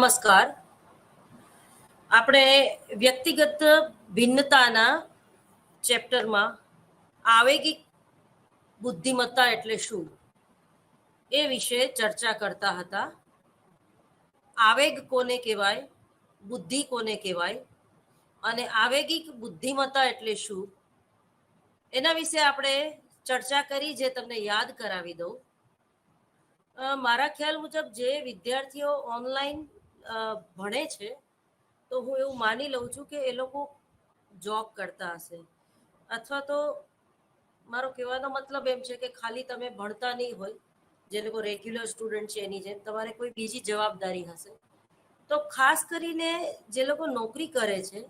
નમસ્કાર. આપણે વ્યક્તિગત ભિન્નતાના ચેપ્ટરમાં આવેગિક બુદ્ધિમત્તા એટલે શું એ વિશે ચર્ચા કરતા હતા. આવેગ કોને કહેવાય, બુદ્ધિ કોને કહેવાય અને આવેગિક બુદ્ધિમત્તા એટલે શું એના વિશે આપણે ચર્ચા કરી, જે તમને યાદ કરાવી દઉં. મારા ખ્યાલ મુજબ જે વિદ્યાર્થીઓ ઓનલાઈન ભણે છે, તો હું એવું માની લઉં છું કે એ લોકો જોબ કરતા હશે, અથવા તો મારો કહેવાનો મતલબ એમ છે કે ખાલી તમે ભણતા નહીં હોય, જે લોકો રેગ્યુલર સ્ટુડન્ટ છે એની જેમ તમારે કોઈ બીજી જવાબદારી હશે. તો ખાસ કરીને જે લોકો નોકરી કરે છે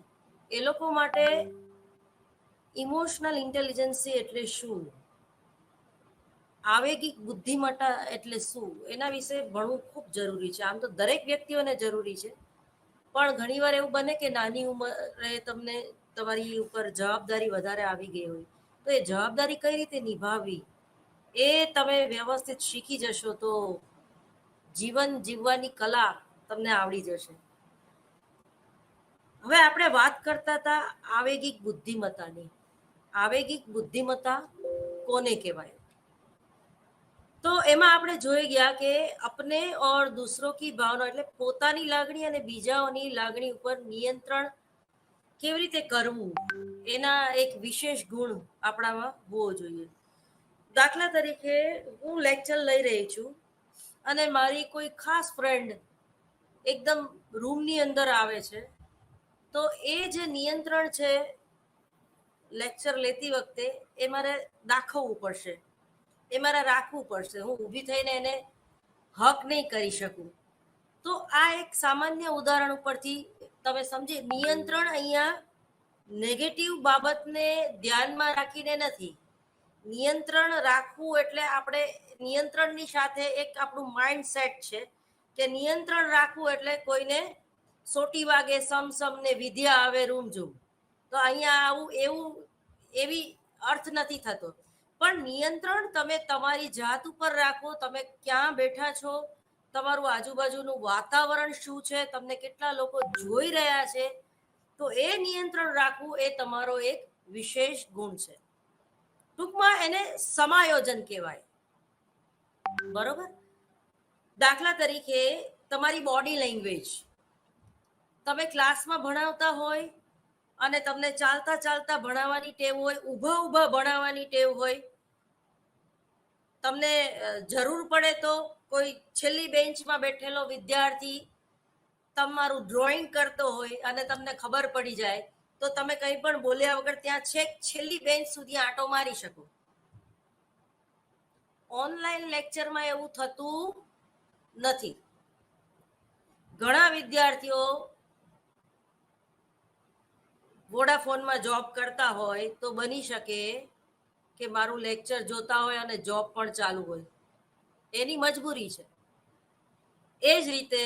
એ લોકો માટે ઇમોશનલ ઇન્ટેલિજન્સી એટલે શું, આવેગિક બુદ્ધિમત્તા એટલે શું, એના વિશે ભણવું ખૂબ જરૂરી છે. આમ તો દરેક વ્યક્તિઓને જરૂરી છે, પણ ઘણીવાર એવું બને કે નાની ઉંમરે તમને તમારી ઉપર જવાબદારી વધારે આવી ગઈ હોય, તો એ જવાબદારી કઈ રીતે નિભાવવી એ તમે વ્યવસ્થિત શીખી જશો તો જીવન જીવવાની કલા તમને આવડી જશે. હવે આપણે વાત કરતા હતા આવેગિક બુદ્ધિમત્તાની. આવેગિક બુદ્ધિમત્તા કોને કહેવાય? તો એમાં આપણે જોઈ ગયા કે અપને ઓર દૂસરો કી ભાવના એટલે પોતાની લાગણી અને બીજાઓની લાગણી ઉપર નિયંત્રણ કેવી રીતે કરવું, એના એક વિશેષ ગુણ આપણામાં હોવો જોઈએ. દાખલા તરીકે હું લેક્ચર લઈ રહી છું અને મારી કોઈ ખાસ ફ્રેન્ડ એકદમ રૂમની અંદર આવે છે, તો એ જે નિયંત્રણ છે લેક્ચર લેતી વખતે એ મારે દાખવવું પડશે, એ મારે રાખવું પડશે. હું ઊભી થઈને એને હક નહીં કરી શકું. તો આ એક સામાન્ય ઉદાહરણ ઉપરથી તમે સમજી, નિયંત્રણ અહીંયા નેગેટિવ બાબતને ધ્યાનમાં રાખીને નથી. નિયંત્રણ રાખવું એટલે આપણે નિયંત્રણની સાથે એક આપણું માઇન્ડ સેટ છે કે નિયંત્રણ રાખવું એટલે કોઈને સોટી વાગે સમ ને વિદ્યા આવે રૂમ જોવું. તો અહીંયા આવું એવી અર્થ નથી થતો. પણ નિયંત્રણ તમે તમારી જાત ઉપર રાખો, તમે ક્યાં બેઠા છો, તમારું આજુબાજુનું વાતાવરણ શું છે, તમને કેટલા લોકો જોઈ રહ્યા છે, તો એ નિયંત્રણ રાખવું એ તમારો એક વિશેષ ગુણ છે. ટૂંકમાં એને સમાયોજન કહેવાય. બરોબર? દાખલા તરીકે તમારી બોડી લેંગ્વેજ. તમે ક્લાસમાં ભણાવતા હોય અને તમને ચાલતા ચાલતા ભણાવવાની ટેવ હોય, ઊભા ઊભા ભણાવવાની ટેવ હોય, તમને જરૂર પડે તો કોઈ છેલ્લી બેન્ચમાં બેઠેલો વિદ્યાર્થી તમારું ડ્રોઈંગ કરતો હોય અને તમને ખબર પડી જાય, તો તમે કંઈ પણ બોલ્યા વગર ત્યાં છેક છેલ્લી બેન્ચ સુધી આંટો મારી શકો. ઓનલાઈન લેક્ચરમાં એવું થતું નથી. ઘણા વિદ્યાર્થીઓ વોડાફોનમાં જોબ કરતા હોય તો બની શકે કે મારું લેક્ચર જોતા હોય અને જોબ પણ ચાલુ હોય, એની મજબૂરી છે. એ જ રીતે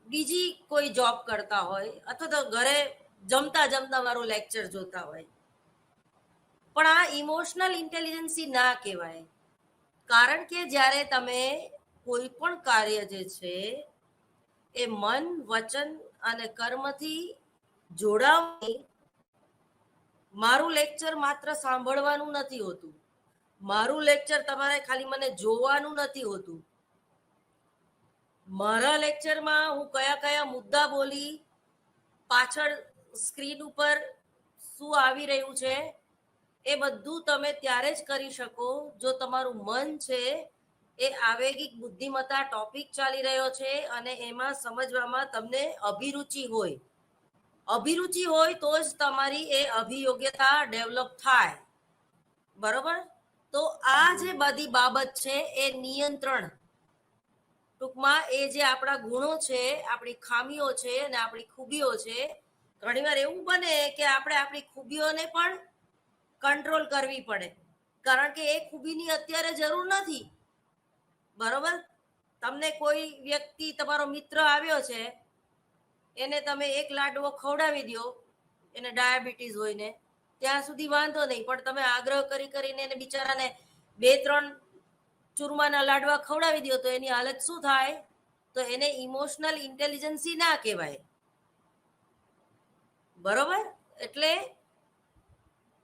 બીજી કોઈ જોબ કરતા હોય અથવા તો ઘરે જમતા જમતા મારું લેક્ચર જોતા હોય. પણ આ ઇમોશનલ ઇન્ટેલિજન્સી ના કહેવાય, કારણ કે જ્યારે તમે કોઈ પણ કાર્ય જે છે એ મન, વચન અને કર્મથી જોડાવવાની. મારું લેક્ચર માત્ર સાંભળવાનું નથી હોતું, મારું લેક્ચર તમારે ખાલી મને જોવાનું નથી હોતું. મારા લેક્ચરમાં હું કયા કયા મુદ્દા બોલી, પાછળ સ્ક્રીન ઉપર શું આવી રહ્યું છે, એ બધું તમે ત્યારે જ કરી શકો જો તમારું મન છે એ આવેગિક બુદ્ધિમત્તા ટોપિક ચાલી રહ્યો છે અને એમાં સમજવામાં તમને અભિરુચિ હોય. અભિરુચિ હોય તો જ તમારી એ અભિયોગ્યતા ડેવલપ થાય. બરોબર? તો આ જે બધી બાબત છે એ નિયંત્રણ, ટૂંકમાં એ જે આપણા ગુણો છે, આપણી ખામીઓ છે અને આપણી ખૂબીઓ છે, ઘણીવાર એવું બને કે આપણે આપણી ખૂબીઓને પણ કંટ્રોલ કરવી પડે, કારણ કે એ ખૂબીની અત્યારે જરૂર નથી. બરોબર? તમને કોઈ વ્યક્તિ, તમારો મિત્ર આવ્યો છે, એને તમે એક લાડવો ખવડાવી દો, એને ડાયાબિટીસ હોય ને, ત્યાં સુધી વાંધો નહીં, પણ તમે આગ્રહ કરીને એને બિચારાને 2-3 ચૂરમાના લાડવા ખવડાવી દો તો એની હાલત શું થાય? તો એને ઇમોશનલ ઇન્ટેલિજન્સી ના કહેવાય, બરોબર? એટલે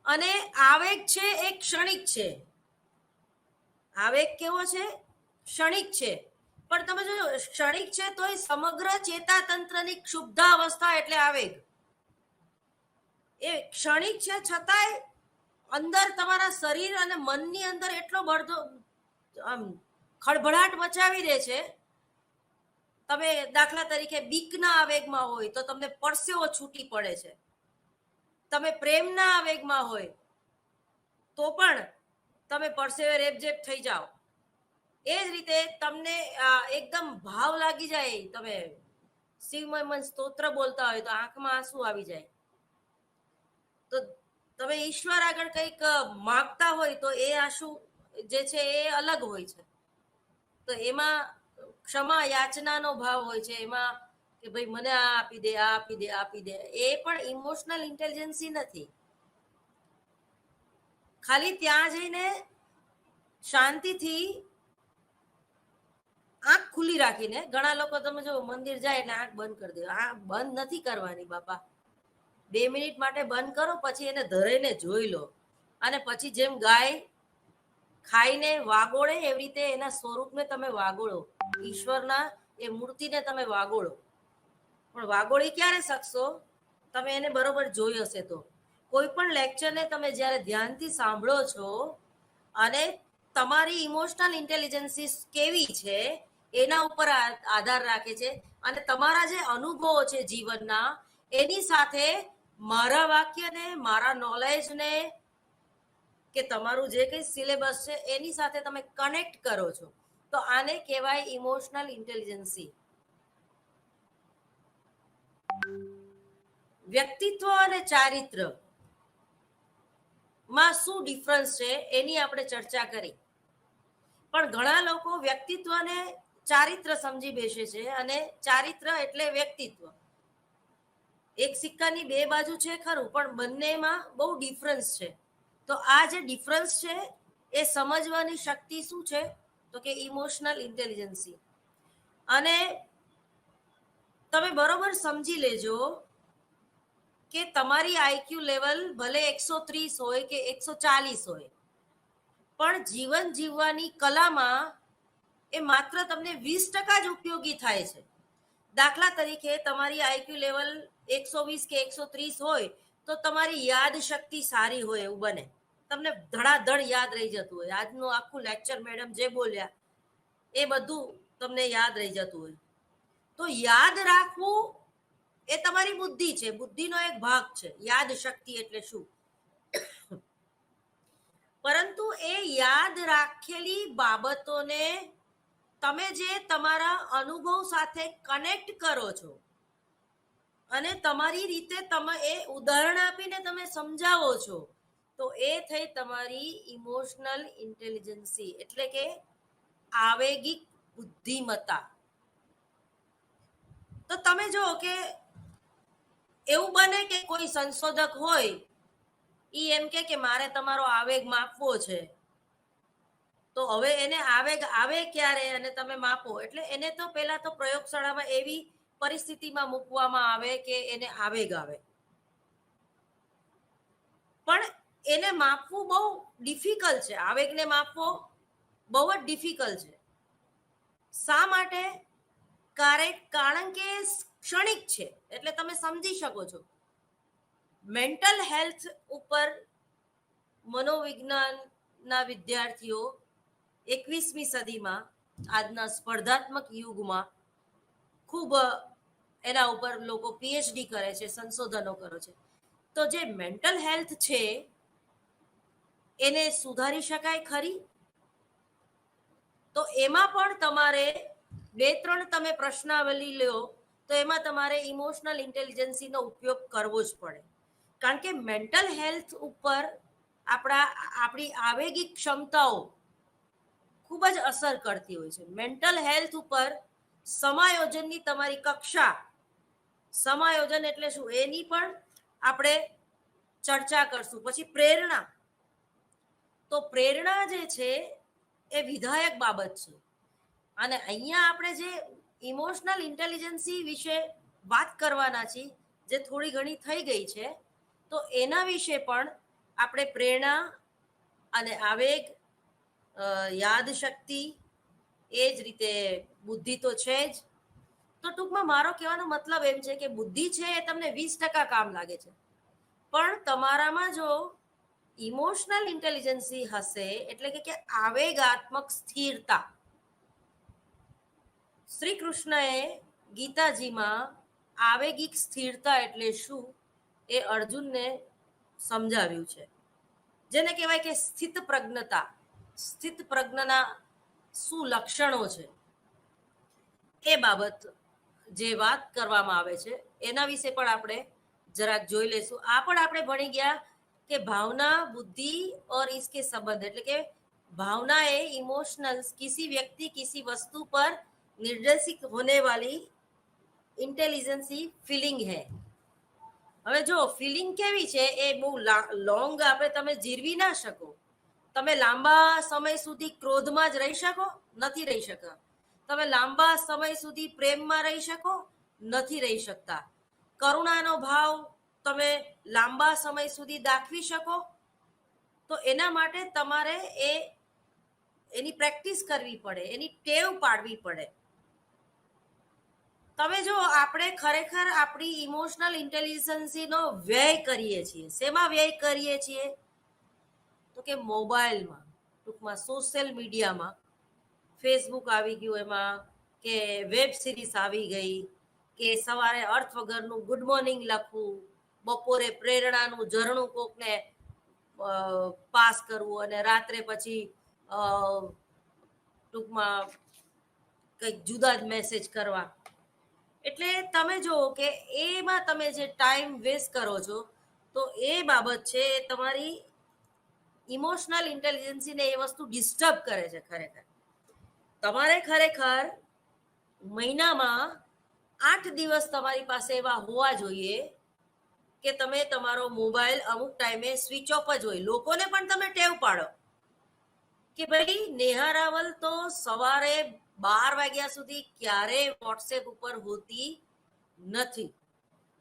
અને આવેગ છે એ ક્ષણિક છે. આવેગ કેવો છે? ક્ષણિક છે. પણ તમે જોજો, ક્ષણિક છે તો એ સમગ્ર ચેતાતંત્રની ક્ષુબ્ધ અવસ્થા એટલે આવેગ. એ ક્ષણિક છે છતાંય અંદર તમારા શરીર અને મનની અંદર એટલો બધો આમ ખળભળાટ મચાવી દે છે. તમે દાખલા તરીકે બીકના આવેગમાં હોય તો તમને પરસેવો છૂટી પડે છે. તમે પ્રેમના આવેગમાં હોય તો પણ તમે પરસેવે રેબઝેબ થઈ જાઓ. એ જ રીતે તમને એકદમ ભાવ લાગી જાય, તમે શિવમય સ્તોત્ર બોલતા હોય તો આંખમાં આંસુ આવી જાય. તો તમે ઈશ્વર આગળ કંઈક માગતા હોય તો એ આંસુ જે છે એ અલગ હોય છે. તો એમાં ક્ષમા યાચનાનો ભાવ હોય છે, એમાં કે ભાઈ મને આ આપી દે, આ આપી દે, આપી દે. એ પણ ઇમોશનલ ઇન્ટેલિજન્સી નથી. ખાલી ત્યાં જઈને શાંતિથી આંખ ખુલ્લી રાખીને, ઘણા લોકો તમે જો મંદિર જાય એટલે આંખ બંધ કરી દે. આંખ બંધ નથી કરવાની બાપા. 2 મિનિટ માટે બંધ કરો, પછી એને ધરીને જોઈ લો, અને પછી જેમ ગાય ખાઈને વાગોળે એવી રીતે એના સ્વરૂપને તમે વાગોળો, ઈશ્વરના એ મૂર્તિને તમે વાગોળો. પણ વાગોળી ક્યારે શકશો? તમે એને બરોબર જોઈ હશે તો. કોઈ પણ લેક્ચરને તમે જ્યારે ધ્યાનથી સાંભળો છો અને તમારી ઇમોશનલ ઇન્ટેલિજન્સી કેવી છે એના ઉપર આધાર રાખે છે. અને તમારા જે અનુભવો છે જીવનના, એની સાથે મારા વાક્યને, મારા નોલેજને કે તમારું જે કંઈ સિલેબસ છે એની સાથે તમે કનેક્ટ કરો છો, તો આને કહેવાય ઇમોશનલ ઇન્ટેલિજન્સી. વ્યક્તિત્વ અને ચારિત્ર માં શું ડિફરન્સ છે એની આપણે ચર્ચા કરી. પણ ઘણા લોકો વ્યક્તિત્વને ચારિત્ર સમજી બેસે છે, અને ચારિત્ર એટલે વ્યક્તિત્વ. એક સિક્કાની 2 બાજુ છે ખરું, પણ બંનેમાં બહુ ડિફરન્સ છે. તો આ જે ડિફરન્સ છે એ સમજવાની શક્તિ શું છે? તો કે ઇમોશનલ ઇન્ટેલિજન્સી. અને તમે બરોબર સમજી લેજો કે તમારી આઈક્યુ લેવલ ભલે 130 હોય કે 140 હોય, પણ જીવન જીવવાની કલામાં એ માત્ર તમને 20% જ ઉપયોગી થાય છે. દાખલા તરીકે તમારી આઈક્યુ લેવલ 120 કે 130 હોય તો તમારી યાદ શક્તિ સારી હોય એવું બને, તમને ધડાધડ યાદ રહી જતું હોય. આજનું આખું લેક્ચર મેડમ જે બોલ્યા એ બધું તમને યાદ રહી જતું હોય. તો યાદ રાખવું એ તમારી બુદ્ધિ છે, બુદ્ધિનો એક ભાગ છે યાદ શક્તિ એટલે શું. પરંતુ એ યાદ રાખેલી બાબતોને તમે જે તમારા અનુભવ સાથે કનેક્ટ કરો છો અને તમારી રીતે તમે એ ઉદાહરણ આપીને તમે સમજાવો છો, તો એ થઈ તમારી ઇમોશનલ ઇન્ટેલિજન્સી, એટલે કે આવેગિક બુદ્ધિમત્તા. તો તમે જો કે એવું બને કે કોઈ સંશોધક હોય ઈ એમ કે મારે તમારો આવેગ માપવો છે, તો હવે એને આવેગ આવે ક્યારે અને તમે માપો, એટલે એને તો પહેલા તો પ્રયોગશાળામાં એવી પરિસ્થિતિમાં મૂકવામાં આવે કે એને આવેગ આવે. પણ એને માપવું બહુ ડિફિકલ્ટ છે. આવેગને માપવો બહુ જ ડિફિકલ્ટ છે. શા માટે? કારણ કે ક્ષણિક છે, એટલે તમે સમજી શકો છો. મેન્ટલ હેલ્થ ઉપર મનોવિજ્ઞાનના વિદ્યાર્થીઓ 21મી સદીમાં, આજના સ્પર્ધાત્મક યુગમાં ખૂબ એના ઉપર લોકો પીએચડી કરે છે, સંશોધનો કરે છે. તો જે મેન્ટલ હેલ્થ છે એને સુધારી શકાય ખરી? તો એમાં પણ તમારે 2-3 તમે પ્રશ્નાવલી લો તો એમાં તમારે ઇમોશનલ ઇન્ટેલિજન્સીનો ઉપયોગ કરવો જ પડે. કારણ કે મેન્ટલ હેલ્થ ઉપર આપણી આવેગિક ક્ષમતાઓ ખૂબ જ અસર કરતી હોય છે. મેન્ટલ હેલ્થ ઉપર સમાયોજનની તમારી કક્ષા, સમાયોજન એટલે શું એની પણ આપણે ચર્ચા કરશું. પછી પ્રેરણા. તો પ્રેરણા જે છે એ વિધાયક બાબત છે. અને અહીંયા આપણે જે ઇમોશનલ ઇન્ટેલિજન્સી વિશે વાત કરવાના છીએ, જે થોડી ઘણી થઈ ગઈ છે, તો એના વિશે પણ આપણે પ્રેરણા અને આવેગ, યાદ શક્તિ, એ જ રીતે બુદ્ધિ તો છે જ. તો ટૂંકમાં મારો કહેવાનો મતલબ એમ છે કે બુદ્ધિ છે એ તમને 20% કામ લાગે છે, પણ તમારામાં જો ઇમોશનલ ઇન્ટેલિજન્સી હશે, એટલે કે આવેગાત્મક સ્થિરતા, શ્રી કૃષ્ણએ ગીતાજીમાં આવેગિક સ્થિરતા એટલે શું એ અર્જુનને સમજાવ્યું છે, જેને કહેવાય કે સ્થિત પ્રજ્ઞતા. સ્થિત પ્રજ્ઞના શું લક્ષણો છે એ બાબત જે વાત કરવામાં આવે છે એના વિશે પણ આપણે જરાક જોઈ લઈશું. આ પણ આપણે ભણી ગયા કે भावना, बुद्धि और इसके संबंध, એટલે કે भावना એ इमोशनल किसी व्यक्ति किसी वस्तु पर निर्देशित होने वाली इंटेलिजेंसी फीलिंग है. હવે જો ફિલિંગ કેવી છે એ બહુ લોંગ આપણે તમે જીરવી ના શકો. તમે લાંબા સમય સુધી ક્રોધમાં જ રહી શકો? નથી રહી શકતા. તમે લાંબા સમય સુધી પ્રેમમાં રહી શકો? નથી રહી શકતા. કરુણાનો ભાવ તમે લાંબા સમય સુધી દાખવી શકો? તો એના માટે તમારે એની પ્રેક્ટિસ કરવી પડે, એની ટેવ પાડવી પડે. તમે જો આપણે ખરેખર આપણી ઇમોશનલ ઇન્ટેલિજન્સીનો વ્યય કરીએ છીએ. શેમાં વ્યય કરીએ છીએ? તો કે મોબાઈલમાં, ટૂંકમાં સોશિયલ મીડિયામાં. ફેસબુક આવી ગયું એમાં, કે વેબ સિરીઝ આવી ગઈ, કે સવારે અર્થ વગરનું ગુડ મોર્નિંગ લખવું, બપોરે પ્રેરણાનું ઝરણું કોકને પાસ કરવું, અને રાત્રે પછી ટૂંકમાં કંઈક જુદા જ મેસેજ કરવા. એટલે તમે જુઓ કે એમાં તમે જે ટાઈમ વેસ્ટ કરો છો, તો એ બાબત છે એ તમારી ઇમોશનલ ઇન્ટેલિજન્સીને એ વસ્તુ ડિસ્ટર્બ કરે છે. ખરેખર તમારે ખરેખર મહિનામાં 8 દિવસ તમારી પાસે એવા હોવા જોઈએ કે તમે તમારો મોબાઈલ અમુક ટાઈમે સ્વિચ ઓફ જ હોય. લોકોને પણ તમે ટેવ પાડો કે ભાઈ નેહા રાવલ તો સવારે 12 વાગ્યા સુધી ક્યારેય વોટ્સએપ ઉપર હોતી નથી,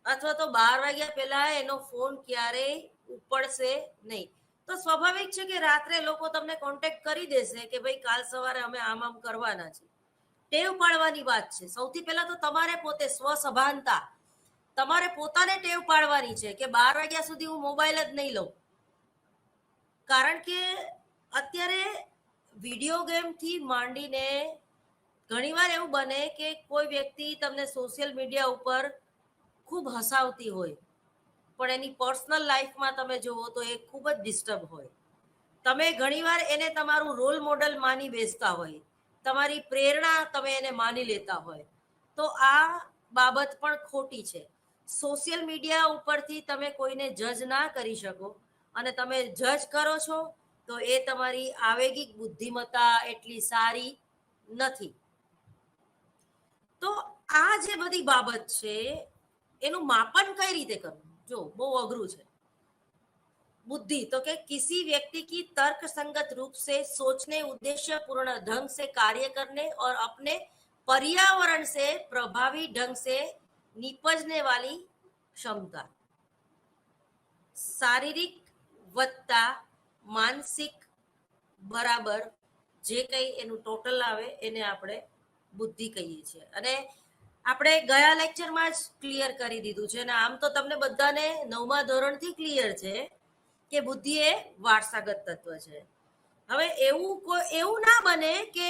અથવા તો 12 વાગ્યા પહેલા એનો ફોન ક્યારેય ઉપડશે નહીં. તો સ્વાભાવિક છે કે રાત્રે લોકો તમને કોન્ટેક્ટ કરી દેશે કે ભાઈ કાલ સવારે અમે આમ કરવાના છે. ટેવ પાડવાની વાત છે. સૌથી પહેલા તો તમારે પોતે સ્વસભાનતા, તમારે પોતાને ટેવ પાડવાની છે કે 12 વાગ્યા સુધી હું મોબાઈલ જ નહીં લઉં. કારણ કે અત્યારે વિડીયો ગેમથી માંડીને ઘણીવાર એવું બને કે કોઈ વ્યક્તિ તમને સોશિયલ મીડિયા ઉપર ખૂબ હસાવતી હોય, પણ એની પર્સનલ લાઈફમાં તમે જુઓ તો એ ખૂબ જ ડિસ્ટર્બ હોય. તમે ઘણીવાર એને તમારું રોલ મોડલ માની બેસતા હોય, તમારી પ્રેરણા તમે એને માની લેતા હોય. તો આ બાબત પણ ખોટી છે. સોશિયલ મીડિયા ઉપરથી તમે કોઈને જજ ના કરી શકો, અને તમે જજ કરો છો તો એ તમારી આવેગિક બુદ્ધિમત્તા એટલી સારી નથી. તો આ જે બધી બાબત છે એનું માપન કઈ રીતે કરવું? જો બહુ અઘરું છે. बुद्धि तो कि किसी व्यक्ति की तर्क संगत रूप से सोचने, उद्देश्य पूर्ण ढंग से कार्य करने और अपने पर्यावरण से प्रभावी ढंग से निपजने वाली क्षमता. शारीरिक वत्ता मानसिक बराबर જે કંઈ એનું ટોટલ આવે એને આપણે બુદ્ધિ કહીએ છીએ. અને આપણે ગયા લેક્ચરમાં જ ક્લિયર કરી દીધું છે, અને આમ તો તમને બધાને 9મા ધોરણથી ક્લિયર છે કે બુદ્ધિ એ વારસાગત તત્વ છે. હવે એવું ના બને કે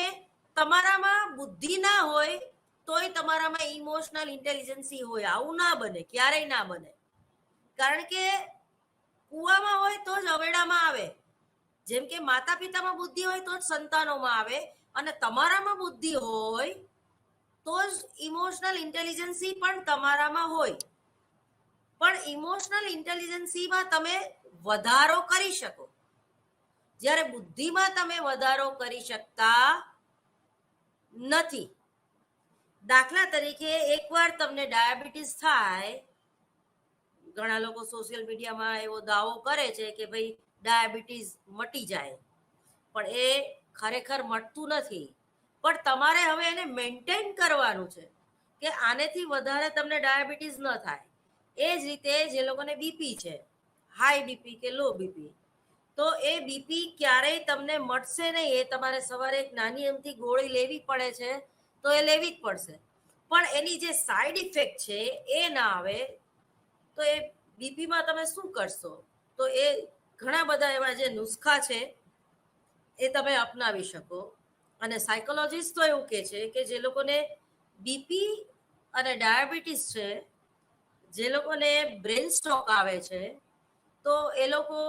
તમારામાં બુદ્ધિ ના હોય તોય તમારામાં ઇમોશનલ ઇન્ટેલિજન્સી હોય. આવું ના બને, ક્યારેય ના બને. કારણ કે કુવામાં હોય તો જ અવેડામાં આવે. જેમ કે માતા પિતામાં બુદ્ધિ હોય તો જ સંતાનોમાં આવે, અને તમારામાં બુદ્ધિ હોય તો જ ઇમોશનલ ઇન્ટેલિજન્સી પણ તમારામાં હોય. પણ ઇમોશનલ ઇન્ટેલિજન્સીમાં તમે વધારો કરી શકો, જ્યારે બુદ્ધિમાં તમે વધારો કરી શકતા નથી. દાખલા તરીકે એકવાર તમને ડાયાબિટીસ થાય, ઘણા લોકો સોશિયલ મીડિયામાં એવો દાવો કરે છે કે ભાઈ ડાયાબિટીસ મટી જાય, પણ એ ખરેખર મટતું નથી, પણ તમારે હવે એને મેન્ટેન કરવાનું છે કે આનેથી વધારે તમને ડાયાબિટીસ ન થાય. એ જ રીતે જે લોકોને બીપી છે, હાઈ બીપી કે લો બીપી, તો એ બીપી ક્યારેય તમને મટશે નહીં. એ તમારે સવારે એક નાની એમથી ગોળી લેવી પડે છે તો એ લેવી જ પડશે, પણ એની જે સાઈડ ઇફેક્ટ છે એ ના આવે. તો એ બીપીમાં તમે શું કરશો? તો એ ઘણા બધા એવા જે નુસ્ખા છે એ તમે અપનાવી શકો. અને સાયકોલોજીસ્ટ તો એવું કહે છે કે જે લોકોને બીપી અને ડાયાબિટીસ છે, જે લોકોને બ્રેન સ્ટ્રોક આવે છે, તો એ લોકો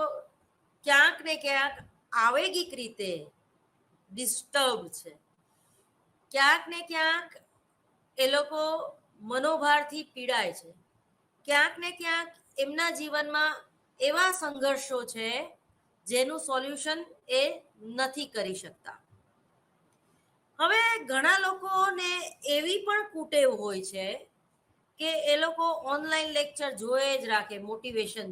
ક્યાંક ને ક્યાંક આવેગિક રીતે ડિસ્ટર્બ છે. ક્યાંક ને ક્યાંક એ લોકો મનોભારથી પીડાય છે. ક્યાંક ને ક્યાંક એમના જીવનમાં એવા સંઘર્ષો છે જેનું સોલ્યુશન એ નથી કરી શકતા. હવે ઘણા લોકોને એવી પણ કુટેવ હોય છે કે એ લોકો ઓનલાઈન લેક્ચર જોઈ જ રાખે, મોટિવેશન.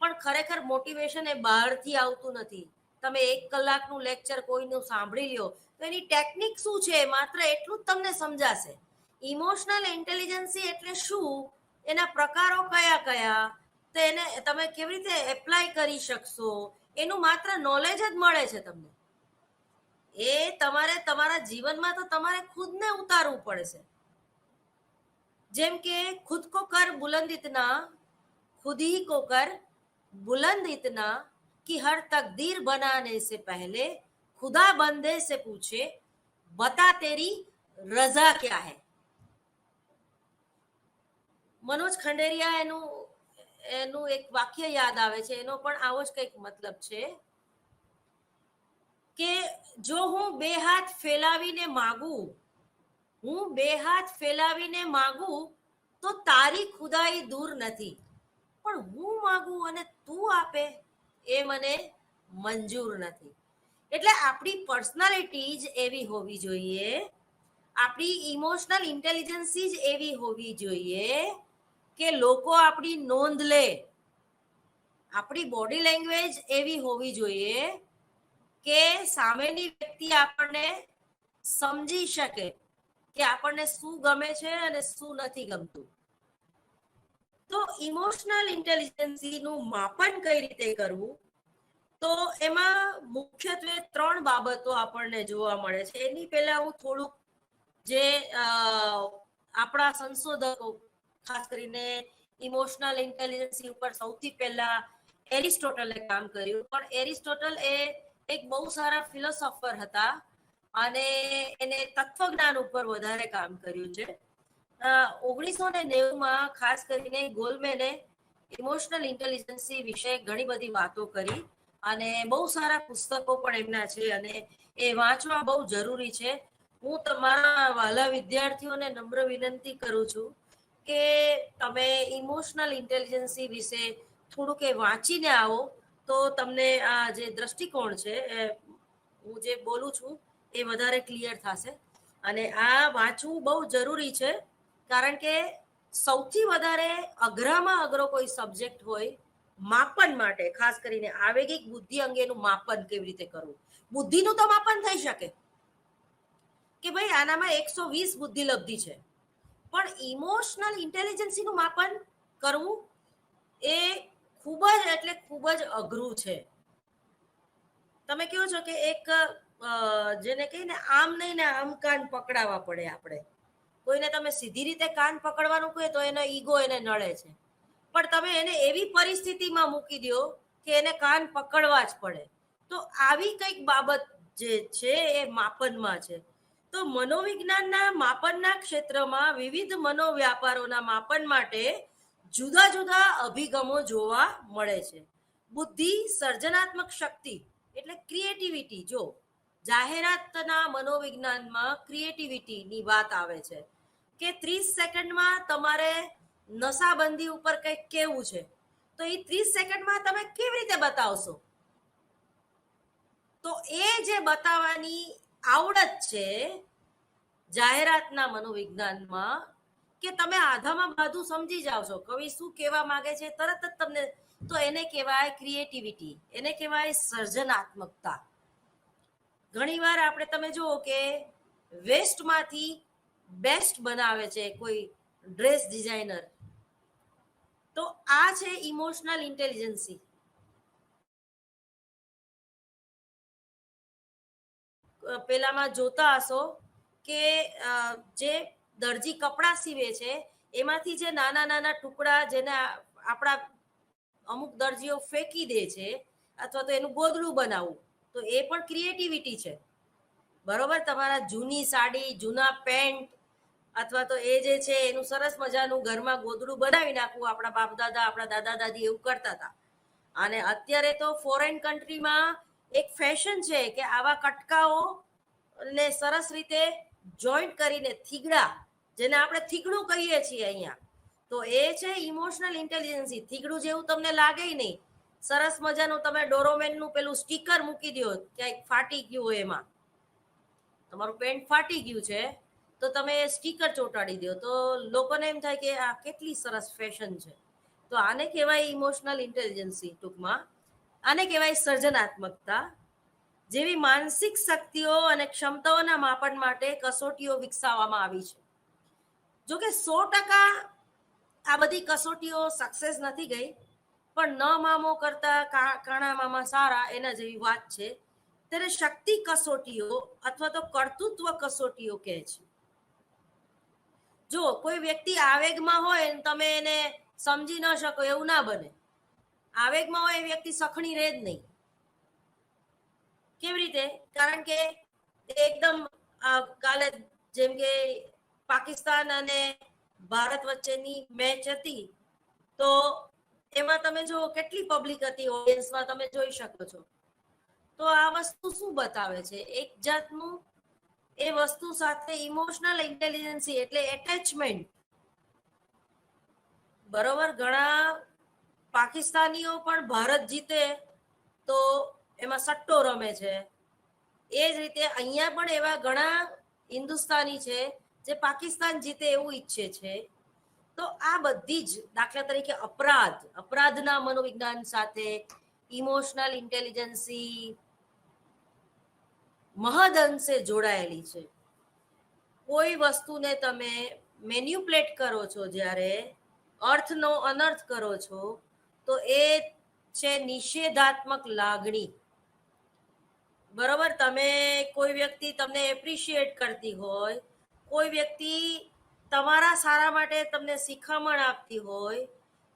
પણ ખરેખર મોટિવેશન એ બહારથી આવતું નથી. તમે 1 કલાકનું લેક્ચર કોઈનું સાંભળી લ્યો તો એની ટેકનિક શું છે માત્ર એટલું જ તમને સમજાશે. ઇમોશનલ ઇન્ટેલિજન્સી એટલે શું, એના પ્રકારો કયા કયા, તો એને તમે કેવી રીતે એપ્લાય કરી શકશો, એનું માત્ર નોલેજ જ મળે છે તમને. એ તમારે તમારા જીવનમાં તો તમારે ખુદને ઉતારવું પડશે. જેમ કે ખુદ કો કર બુલંદ ઇતના, खुद ही को कर बुलंद इतना कि हर तकदीर बनाने से पहले खुदा बंदे से पूछे बता तेरी रजा क्या है. મનોજ ખંડેરિયા એનું એનું એક વાક્ય યાદ આવે છે, એનો પણ આવો જ કંઈક મતલબ છે કે જો હું બે હાથ ફેલાવીને માગું, હું બે હાથ ફેલાવીને માગું તો તારી ખુદાઈ દૂર નથી, પણ હું માગું અને તું આપે એ મને મંજૂર નથી. એટલે આપણી પર્સનાલિટી જ એવી હોવી જોઈએ, આપણી ઇમોશનલ ઇન્ટેલિજન્સી જ એવી હોવી જોઈએ કે લોકો આપણી નોંધ લે. આપણી બોડી લેંગ્વેજ એવી હોવી જોઈએ કે સામેની વ્યક્તિ આપણને સમજી શકે કે આપણને શું ગમે છે અને શું નથી ગમતું. તો ઇમોશનલ ઇન્ટેલિજન્સીનું માપન કઈ રીતે કરવું, તો એમાં મુખ્યત્વે 3 બાબતો આપણને જોવા મળે છે. એની પહેલા હું થોડુંક જે આપણા સંશોધકો, ખાસ કરીને ઇમોશનલ ઇન્ટેલિજન્સી ઉપર સૌથી પહેલા એરિસ્ટોટલે કામ કર્યું. પણ એરિસ્ટોટલ એ એક બહુ સારા ફિલોસોફર હતા અને એને તત્વજ્ઞાન ઉપર વધારે કામ કર્યું છે. 1990માં ખાસ કરીને ગોલમેને ઇમોશનલ ઇન્ટેલિજન્સી વિશે ઘણી બધી વાતો કરી અને બહુ સારા પુસ્તકો પણ એમના છે અને એ વાંચવા બહુ જરૂરી છે. હું તમારા વાલા વિદ્યાર્થીઓને નમ્ર વિનંતી કરું છું કે તમે ઇમોશનલ ઇન્ટેલિજન્સી વિશે થોડુંક એ વાંચીને આવો તો તમને આ જે દ્રષ્ટિકોણ છે, હું જે બોલું છું એ વધારે ક્લિયર થશે. અને આ વાંચવું બહુ જરૂરી છે, કારણ કે સૌથી વધારે અઘરામાં અઘરો કોઈ સબ્જેક્ટ હોય માપન માટે, ખાસ કરીને આવેગિક બુદ્ધિ અંગેનું માપન કેવી રીતે કરવું. બુદ્ધિનું તો માપન થઈ શકે કે ભાઈ આનામાં 120 બુદ્ધિ લબ્ધિ છે, પણ ઇમોશનલ ઇન્ટેલિજન્સીનું માપન કરવું એ ખૂબ જ એટલે ખૂબ જ અઘરું છે. તમે કહો છો કે એક જેને કહીને આમ નહીં ને આમ કાન પકડાવવા પડે. આપણે કોઈને તમે સીધી રીતે કાન પકડવાનું કહે તો એનો ઈગો એને નડે છે, પણ તમે એને એવી પરિસ્થિતિમાં મૂકી દો કે એને કાન પકડવા જ પડે. તો આવી કંઈક બાબત જે છે એ માપનમાં છે. તો મનોવિજ્ઞાનના માપનના ક્ષેત્રમાં વિવિધ મનોવ્યાપારોના માપન માટે જુદા જુદા અભિગમો જોવા મળે છે. બુદ્ધિ, સર્જનાત્મક શક્તિ એટલે ક્રિએટિવિટી. જો જાહેરાતના મનોવિજ્ઞાનમાં ક્રિએટિવિટીની વાત આવે છે કે 30 સેકન્ડમાં તમારે નશાબંધી ઉપર કંઈક કેવું છે, તો એ 30 સેકન્ડમાં તમે કેવી રીતે બતાવશો? તો એ જે બતાવવાની આવડત છે જાહેરાતના મનોવિજ્ઞાનમાં, કે તમે આધામાં બધું સમજી જાઓ છો, કવિ શું કહેવા માંગે છે તરત જ તમને, તો એને કહેવાય ક્રિએટિવિટી, એને કહેવાય સર્જનાત્મકતા. ઘણીવાર આપણે તમે જુઓ કે વેસ્ટમાંથી બેસ્ટ બનાવે છે કોઈ ડ્રેસ ડિઝાઇનર. તો આ છે ઇમોશનલ ઇન્ટેલિજન્સી. પેલામાં જોતા હશો કે જે દરજી કપડાં સીવે છે એમાંથી જે નાના નાના ટુકડા જેને આપણા અમુક દરજીઓ ફેંકી દે છે અથવા તો એનું ગોદડું બનાવવું, તો એ પણ ક્રિએટિવિટી છે. બરોબર, તમારા જૂની સાડી, જૂના પેન્ટ અથવા તો એ જે છે એનું સરસ મજાનું ઘરમાં ગોદડું બનાવી નાખવું. આપણા બાપ દાદા, આપણા દાદા દાદી એવું કરતા હતા. અને અત્યારે તો ફોરેન કન્ટ્રીમાં એક ફેશન છે કે આવા કટકાઓ ને સરસ રીતે જોઈન્ટ કરીને થીગડા, જેને આપણે થીગડું કહીએ છીએ અહીંયા, તો એ છે ઇમોશનલ ઇન્ટેલિજન્સી. થીગડું જેવું તમને લાગે નહીં. સરસ મજાનું તમે ડોરોમેનનું પેલું સ્ટીકર મૂકી દો ક્યાંક ફાટી ગયું હોય, એમાં તમારું પેન્ટ ફાટી ગયું છે તો તમે સ્ટીકર ચોંટાડી દો તો લોકોને એમ થાય કે આ કેટલી સરસ ફેશન છે. તો આને કહેવાય ઇમોશનલ ઇન્ટેલિજન્સી. ટૂંકમાં આને કહેવાય સર્જનાત્મકતા. જેવી માનસિક શક્તિઓ અને ક્ષમતાઓના માપન માટે કસોટીઓ વિકસાવવામાં આવી છે. જો કે 100% આ બધી કસોટીઓ સક્સેસ નથી ગઈ, પણ ન મામો કરતા કાણા મામા સારા એના જેવી વાત છે. ત્યારે શક્તિ કસોટીઓ અથવા તો કર્તૃત્વ કસોટીઓ કહે છે. જો કોઈ વ્યક્તિ આવેગમાં હોય ને તમે એને સમજી ન શકો એવું ના બને. આવેગમાં હોય એ વ્યક્તિ સખણી રહે જ નહીં. કેવી રીતે? કારણ કે એકદમ કાલે જેમ કે પાકિસ્તાન અને ભારત વચ્ચેની મેચ હતી, તો એમાં તમે જો કેટલી પબ્લિક હતી ઓડિયન્સમાં, તમે જોઈ શકો છો. તો આ વસ્તુ શું બતાવે છે? એક જાતનું એ વસ્તુ સાથે ઇમોશનલ ઇન્ટેલિજન્સી એટલે એટેચમેન્ટ. બરોબર, ઘણા પાકિસ્તાનીઓ પણ ભારત જીતે તો એમાં સટ્ટો રમે છે. એ જ રીતે અહીંયા પણ એવા ઘણા હિન્દુસ્તાની છે જે પાકિસ્તાન જીતે એવું ઈચ્છે છે. તો આ બધી જ, દાખલા તરીકે અપરાધના મનોવિજ્ઞાન સાથે ઇમોશનલ ઇન્ટેલિજન્સી મહદઅંશે જોડાયેલી છે. કોઈ વસ્તુને તમે મેન્યુપ્લેટ કરો છો, જ્યારે અર્થનો અનર્થ કરો છો, તો એ છે નિષેધાત્મક લાગણી. બરોબર, તમે કોઈ વ્યક્તિ તમને એપ્રિશિએટ કરતી હોય, કોઈ વ્યક્તિ તમારા સારા માટે તમને શિખામણ આપતી હોય,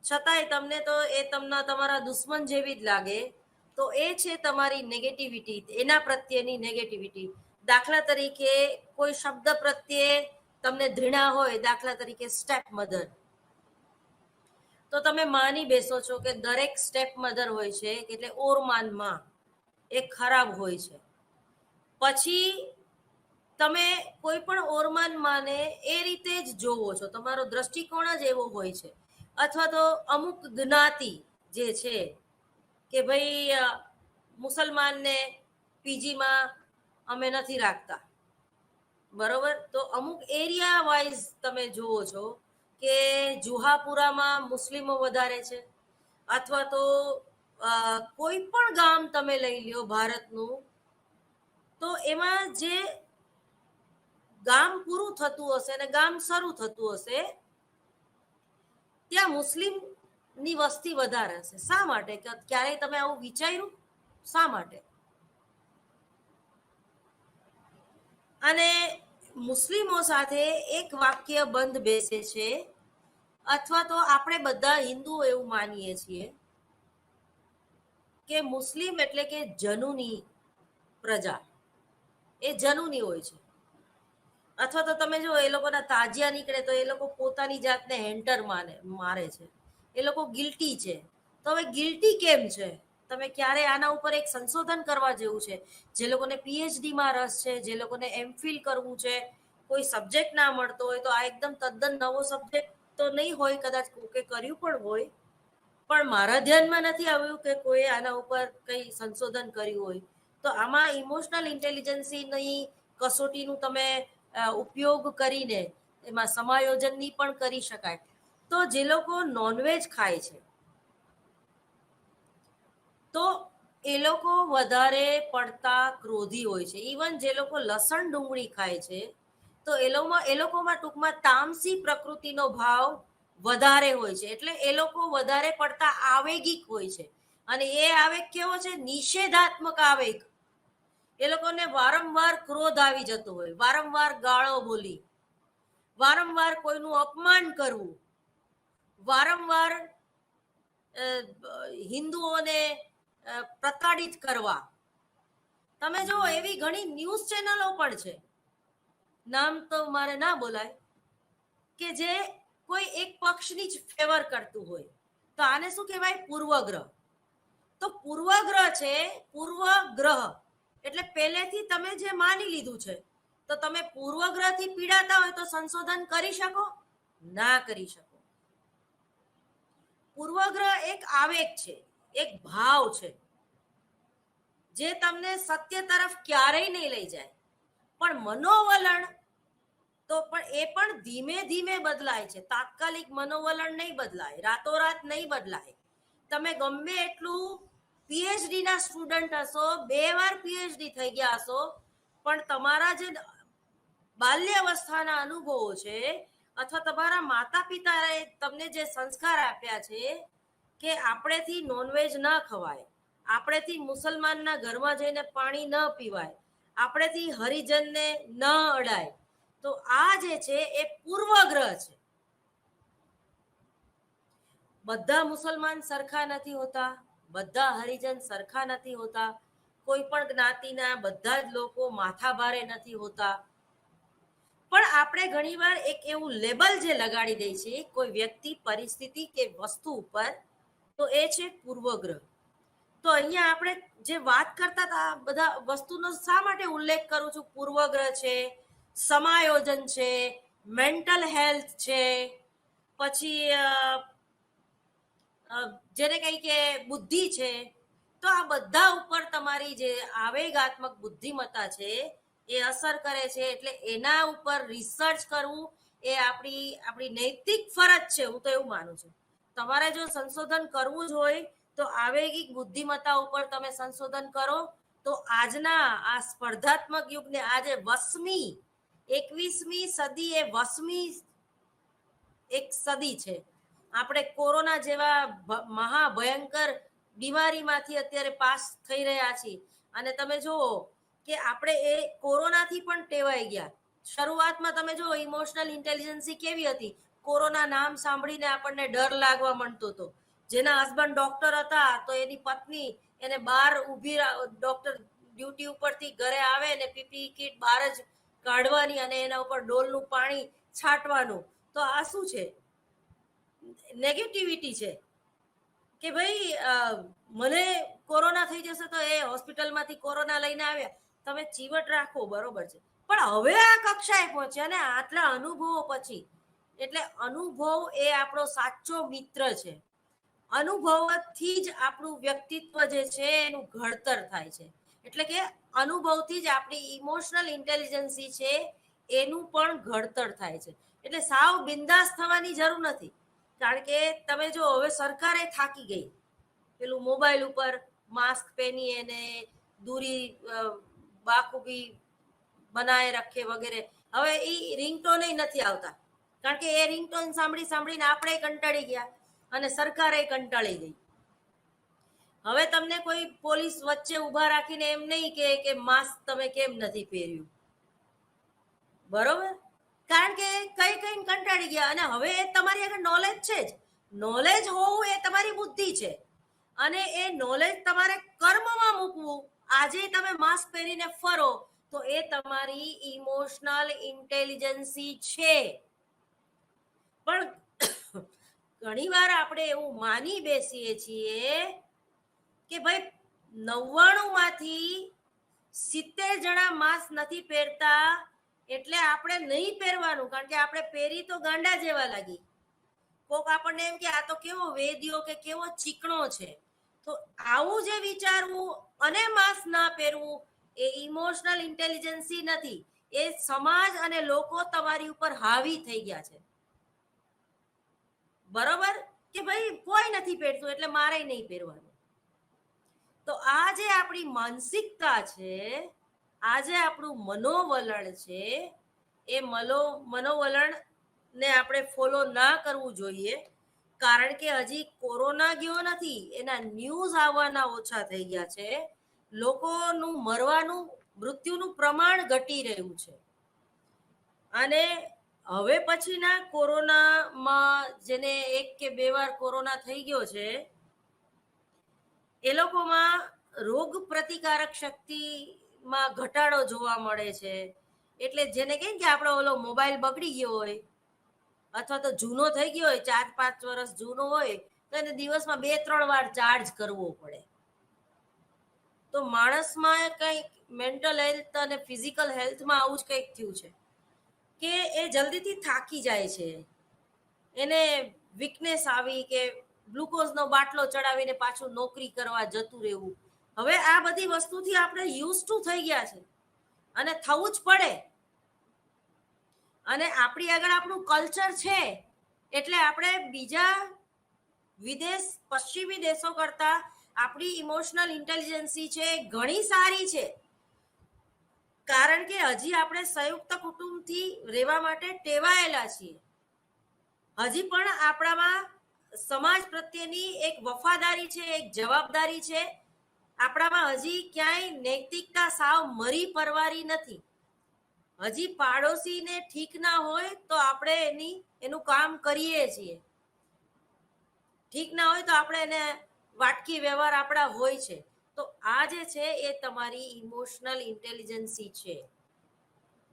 છતાંય તમને તો એ તમને તમારા દુશ્મન જેવી જ લાગે, તો એ છે તમારી નેગેટિવિટી, એના પ્રત્યેની નેગેટિવિટી. દાખલા તરીકે કોઈ શબ્દ પ્રત્યે તમને ઘૃણા હોય, દાખલા તરીકે સ્ટેપ મધર, તો તમે માની બેસો છો કે દરેક સ્ટેપ મધર હોય છે એટલે ઓરમાન માં એ ખરાબ હોય છે. પછી તમે કોઈ પણ ઓરમાન માને એ રીતે જ જોવો છો, તમારો દ્રષ્ટિકોણ જ એવો હોય છે. અથવા તો અમુક જ્ઞાતિ જે છે કે ભાઈ મુસલમાનને પીજીમાં અમે નથી રાખતા, બરોબર, તો અમુક એરિયા વાઇઝ તમે જુઓ છો કે જુહાપુરામાં મુસ્લિમો વધારે છે, અથવા તો કોઈ પણ ગામ તમે લઈ લ્યો ભારતનું, તો એમાં જે ગામ પૂરું થતું હશે અને ગામ શરૂ થતું હશે, ત્યાં મુસ્લિમની વસ્તી વધારે હશે. શા માટે? ક્યારેય તમે આવું વિચાર્યું? શા માટે? અને મુસ્લિમો સાથે એક વાક્ય બંધ બેસે છે, અથવા તો આપણે બધા હિન્દુઓ એવું માનીએ છીએ કે મુસ્લિમ એટલે કે જનુની પ્રજા, એ જનુની હોય છે. અથવા તો તમે જો એ લોકોના તાજિયા નીકળે તો એ લોકો પોતાની જાતને હેન્ટર મારે છે, એ લોકો ગિલ્ટી છે. તો હવે ગિલ્ટી કેમ છે? તમે ક્યારે આના ઉપર એક સંશોધન કરવા જેવું છે. જે લોકોને પીએચડીમાં રસ છે, જે લોકોને એમફિલ કરવું છે, કોઈ સબ્જેક્ટ ના મળતો હોય, તો આ એકદમ તદ્દન નવો સબ્જેક્ટ તો નહીં હોય, કદાચ કે કર્યું પણ હોય, પણ મારા ધ્યાનમાં નથી આવ્યું કે કોઈ આના ઉપર કંઈ સંશોધન કર્યું હોય. તો આમાં ઇમોશનલ ઇન્ટેલિજન્સીની કસોટીનું તમે ઉપયોગ કરીને એમાં સમાયોજનની પણ કરી શકાય. તો જે લોકો નોનવેજ ખાય છે, તો એ લોકો વધારે પડતા ક્રોધી હોય છે. ઇવન જે લોકો લસણ ડુંગળી ખાય છે તો એ લોકોમાં ટૂંકમાં તામસી પ્રકૃતિનો ભાવ વધારે હોય છે. એટલે એ લોકો વધારે પડતા આવેગિક હોય છે. અને એ આવેગ કેવો છે? નિષેધાત્મક આવેગ. એ લોકોને વારંવાર ક્રોધ આવી જતો હોય, વારંવાર ગાળો બોલી, વારંવાર કોઈનું અપમાન કરવું, વારંવાર હિન્દુઓને પ્રતાડિત કરવા. તમે જો એવી ઘણી ન્યૂઝ ચેનલો પણ છે, નામ તો મારે ના બોલાય, કે જે કોઈ એક પક્ષની જ ફેવર કરતું હોય. તો આને શું કહેવાય? પૂર્વગ્રહ. તો પૂર્વગ્રહ છે, પૂર્વગ્રહ એટલે પહેલેથી તમે જે માની લીધું છે. તો તમે પૂર્વગ્રહથી પીડાતા હોય તો સંશોધન કરી શકો? ના કરી શકો. પૂર્વગ્રહ એક આવેગ છે, એક ભાવ છે, જે તમને સત્ય તરફ ક્યારેય નહીં લઈ જાય. પણ મનોવલણ તો પણ એ પણ ધીમે ધીમે બદલાય છે. તાત્કાલિક મનોવલણ નહીં બદલાય, રાતોરાત નહીં બદલાય. તમે ગમે એટલું પીએચડી ના સ્ટુડન્ટ હશો, 2 વાર પીએચડી થઈ ગયા હશો, પણ તમારા જે બાલ્યાવસ્થાના અનુભવો છે, અથવા તમારા માતા પિતાએ તમને જે સંસ્કાર આપ્યા છે કે આપણેથી નોનવેજ ન ખવાય, આપણેથી મુસલમાનના ઘરમાં જઈને પાણી ન પીવાય, આપણેથી હરિજનને ન અડાય, તો આ જે છે એ પૂર્વગ્રહ છે. બધા મુસલમાન સરખા નથી હોતા, બધા હરિજન સરખા નથી હોતા, કોઈ પણ જ્ઞાતિના બધા જ લોકો માથાભારે નથી હોતા. પણ આપણે ઘણીવાર એક એવું લેબલ જે લગાડી દે છે કોઈ વ્યક્તિ, પરિસ્થિતિ કે વસ્તુ ઉપર, તો એ છે પૂર્વગ્રહ. તો અહીંયા આપણે જે વાત કરતા હતા, બધા વસ્તુનો શા માટે ઉલ્લેખ કરું છું? પૂર્વગ્રહ છે, સમાયોજન છે, મેન્ટલ હેલ્થ છે, પછી જેને કહી કે બુદ્ધિ છે. તો આ બધા ઉપર તમારી જે આવેગાત્મક બુદ્ધિમત્તા છે એ અસર કરે છે. એટલે એના ઉપર રિસર્ચ કરવું એ આપણી નૈતિક ફરજ છે. હું તો એવું માનું છું. તમારે જો સંશોધન કરવું જ હોય તો આવેગિક બુદ્ધિમત્તા ઉપર તમે સંશોધન કરો. તો આજના આ સ્પર્ધાત્મક યુગને, આજે 21મી સદી એ 20મી એક સદી છે. આપણે કોરોના જેવા મહાભયંકર બીમારીમાંથી અત્યારે પાસ થઈ રહ્યા છીએ. અને તમે જુઓ કે આપણે એ કોરોનાથી પણ ટેવાઈ ગયા. શરૂઆતમાં તમે જુઓ ઇમોશનલ ઇન્ટેલિજન્સી કેવી હતી? કોરોના નામ સાંભળીને આપણને ડર લાગવા માંડતો હતો. જેના હસબન્ડ ડોક્ટર હતા તો એની પત્ની એને બહાર ઊભી, ડોક્ટર ડ્યુટી ઉપરથી ઘરે આવે ને પીપી કીટ બહાર જ કાઢવાની અને એના ઉપર ડોલનું પાણી છાંટવાનું. તો આ શું છે? નેગેટિવિટી છે કે ભાઈ મને કોરોના થઈ જશે તો એ હોસ્પિટલમાંથી કોરોના લઈને આવ્યા. તમે ચીવટ રાખો, બરોબર છે, પણ હવે આ કક્ષાએ પહોંચ્યા ને આટલા અનુભવો પછી. એટલે અનુભવ એ આપણો સાચો મિત્ર છે. અનુભવથી જ આપણું વ્યક્તિત્વ જે છે એનું ઘડતર થાય છે. એટલે કે અનુભવથી જ આપણી ઇમોશનલ ઇન્ટેલિજન્સી છે એનું પણ ઘડતર થાય છે. એટલે સાવ બિંદાસ થવાની જરૂર નથી. કારણ કે તમે જો હવે સરકારે થાકી ગઈ, પેલું મોબાઈલ ઉપર માસ્ક પહેરી અને દૂરી બાખૂબી બનાએ રખે વગેરે. હવે એ રિંગટોન નથી આવતા, કારણ કે એ રિંગટોન સાંભળીને આપણે કંટાળી ગયા અને સરકારે કંટાળી ગઈ. હવે તમને કોઈ પોલીસ વચ્ચે ઉભા રાખીને એમ નહીં કે માસ્ક તમે કેમ નથી પહેર્યું, બરોબર? કારણ કે કઈ કંટાળી ગયા. અને હવે એ તમારી આગળ નોલેજ છે જ. નોલેજ હોવું એ તમારી બુદ્ધિ છે. અને એ નોલેજ તમારે કર્મમાં મૂકવું. આજે તમે માસ્ક પહેરીને ફરો તો એ તમારી ઇમોશનલ ઇન્ટેલિજન્સી છે. પણ ઘણીવાર આપણે એવું માની બેસીએ છીએ કે ભાઈ 99માંથી 70 જણા માસ્ક નથી પહેરતા એટલે આપણે નહીં પહેરવાનું, કારણ કે આપણે પહેરી તો ગાંડા જેવા લાગી. કોક આપણને એમ કે આ તો કેવો વેદ્યો કે કેવો ચીકણો છે. તો આવું જે વિચારવું અને માસ્ક ના પહેરવું એ ઇમોશનલ ઇન્ટેલિજન્સી નથી. એ સમાજ અને લોકો તમારી ઉપર હાવી થઈ ગયા છે, બરોબર? કે ભાઈ કોઈ નથી પહેરતું એટલે મારે નહીં પહેરવાનું. તો આ જે આપણી માનસિકતા છે, આ જે આપણું મનોવલણ છે, એ મનોવલણ ને આપણે ફોલો ના કરવું જોઈએ, કારણ કે હજી કોરોના ગયો નથી, એના ન્યૂઝ આવવાના ઓછા થઈ ગયા છે, લોકોનું મરવાનું મૃત્યુનું પ્રમાણ ઘટી રહ્યું છે. અને હવે પછીના કોરોનામાં જેને 1 કે 2 વાર કોરોના થઈ ગયો છે, એ લોકોમાં રોગ પ્રતિકારક શક્તિમાં ઘટાડો જોવા મળે છે. એટલે જેને કહીએ કે આપણો ઓલો મોબાઈલ બગડી ગયો હોય અથવા તો જૂનો થઈ ગયો હોય, 4-5 વર્ષ જૂનો હોય, તો એને દિવસમાં 2-3 વાર ચાર્જ કરવો પડે. તો માણસમાં કંઈક મેન્ટલ હેલ્થ અને ફિઝિકલ હેલ્થમાં આવું જ કંઈક થયું છે કે એ જલ્દીથી થાકી જાય છે, એને વીકનેસ આવી કે ગ્લુકોઝનો બાટલો ચડાવીને પાછું નોકરી કરવા જતું રહેવું. હવે આ બધી વસ્તુથી આપણે યુઝ ટુ થઈ ગયા છે અને થવું જ પડે. અને આપણી આગળ આપણું કલ્ચર છે, એટલે આપણે બીજા પશ્ચિમી દેશો કરતા આપણી ઇમોશનલ ઇન્ટેલિજન્સી છે ઘણી સારી છે, કારણ કે હજી આપણે સંયુક્ત કુટુંબથી રહેવા માટે ટેવાયેલા છીએ. હજી પણ આપણામાં સમાજ પ્રત્યેની એક વફાદારી છે, એક જવાબદારી છે. આપણામાં હજી ક્યાંય નૈતિકતા સાવ મરી પરવારી નથી. હજી પાડોશીને ઠીક ના હોય તો આપણે એનું કામ કરીએ છીએ, ઠીક ના હોય તો આપણે એને વાટકી વ્યવહાર આપણા હોય છે. તો આ જે છે એ તમારી ઇમોશનલ ઇન્ટેલિજન્સી છે.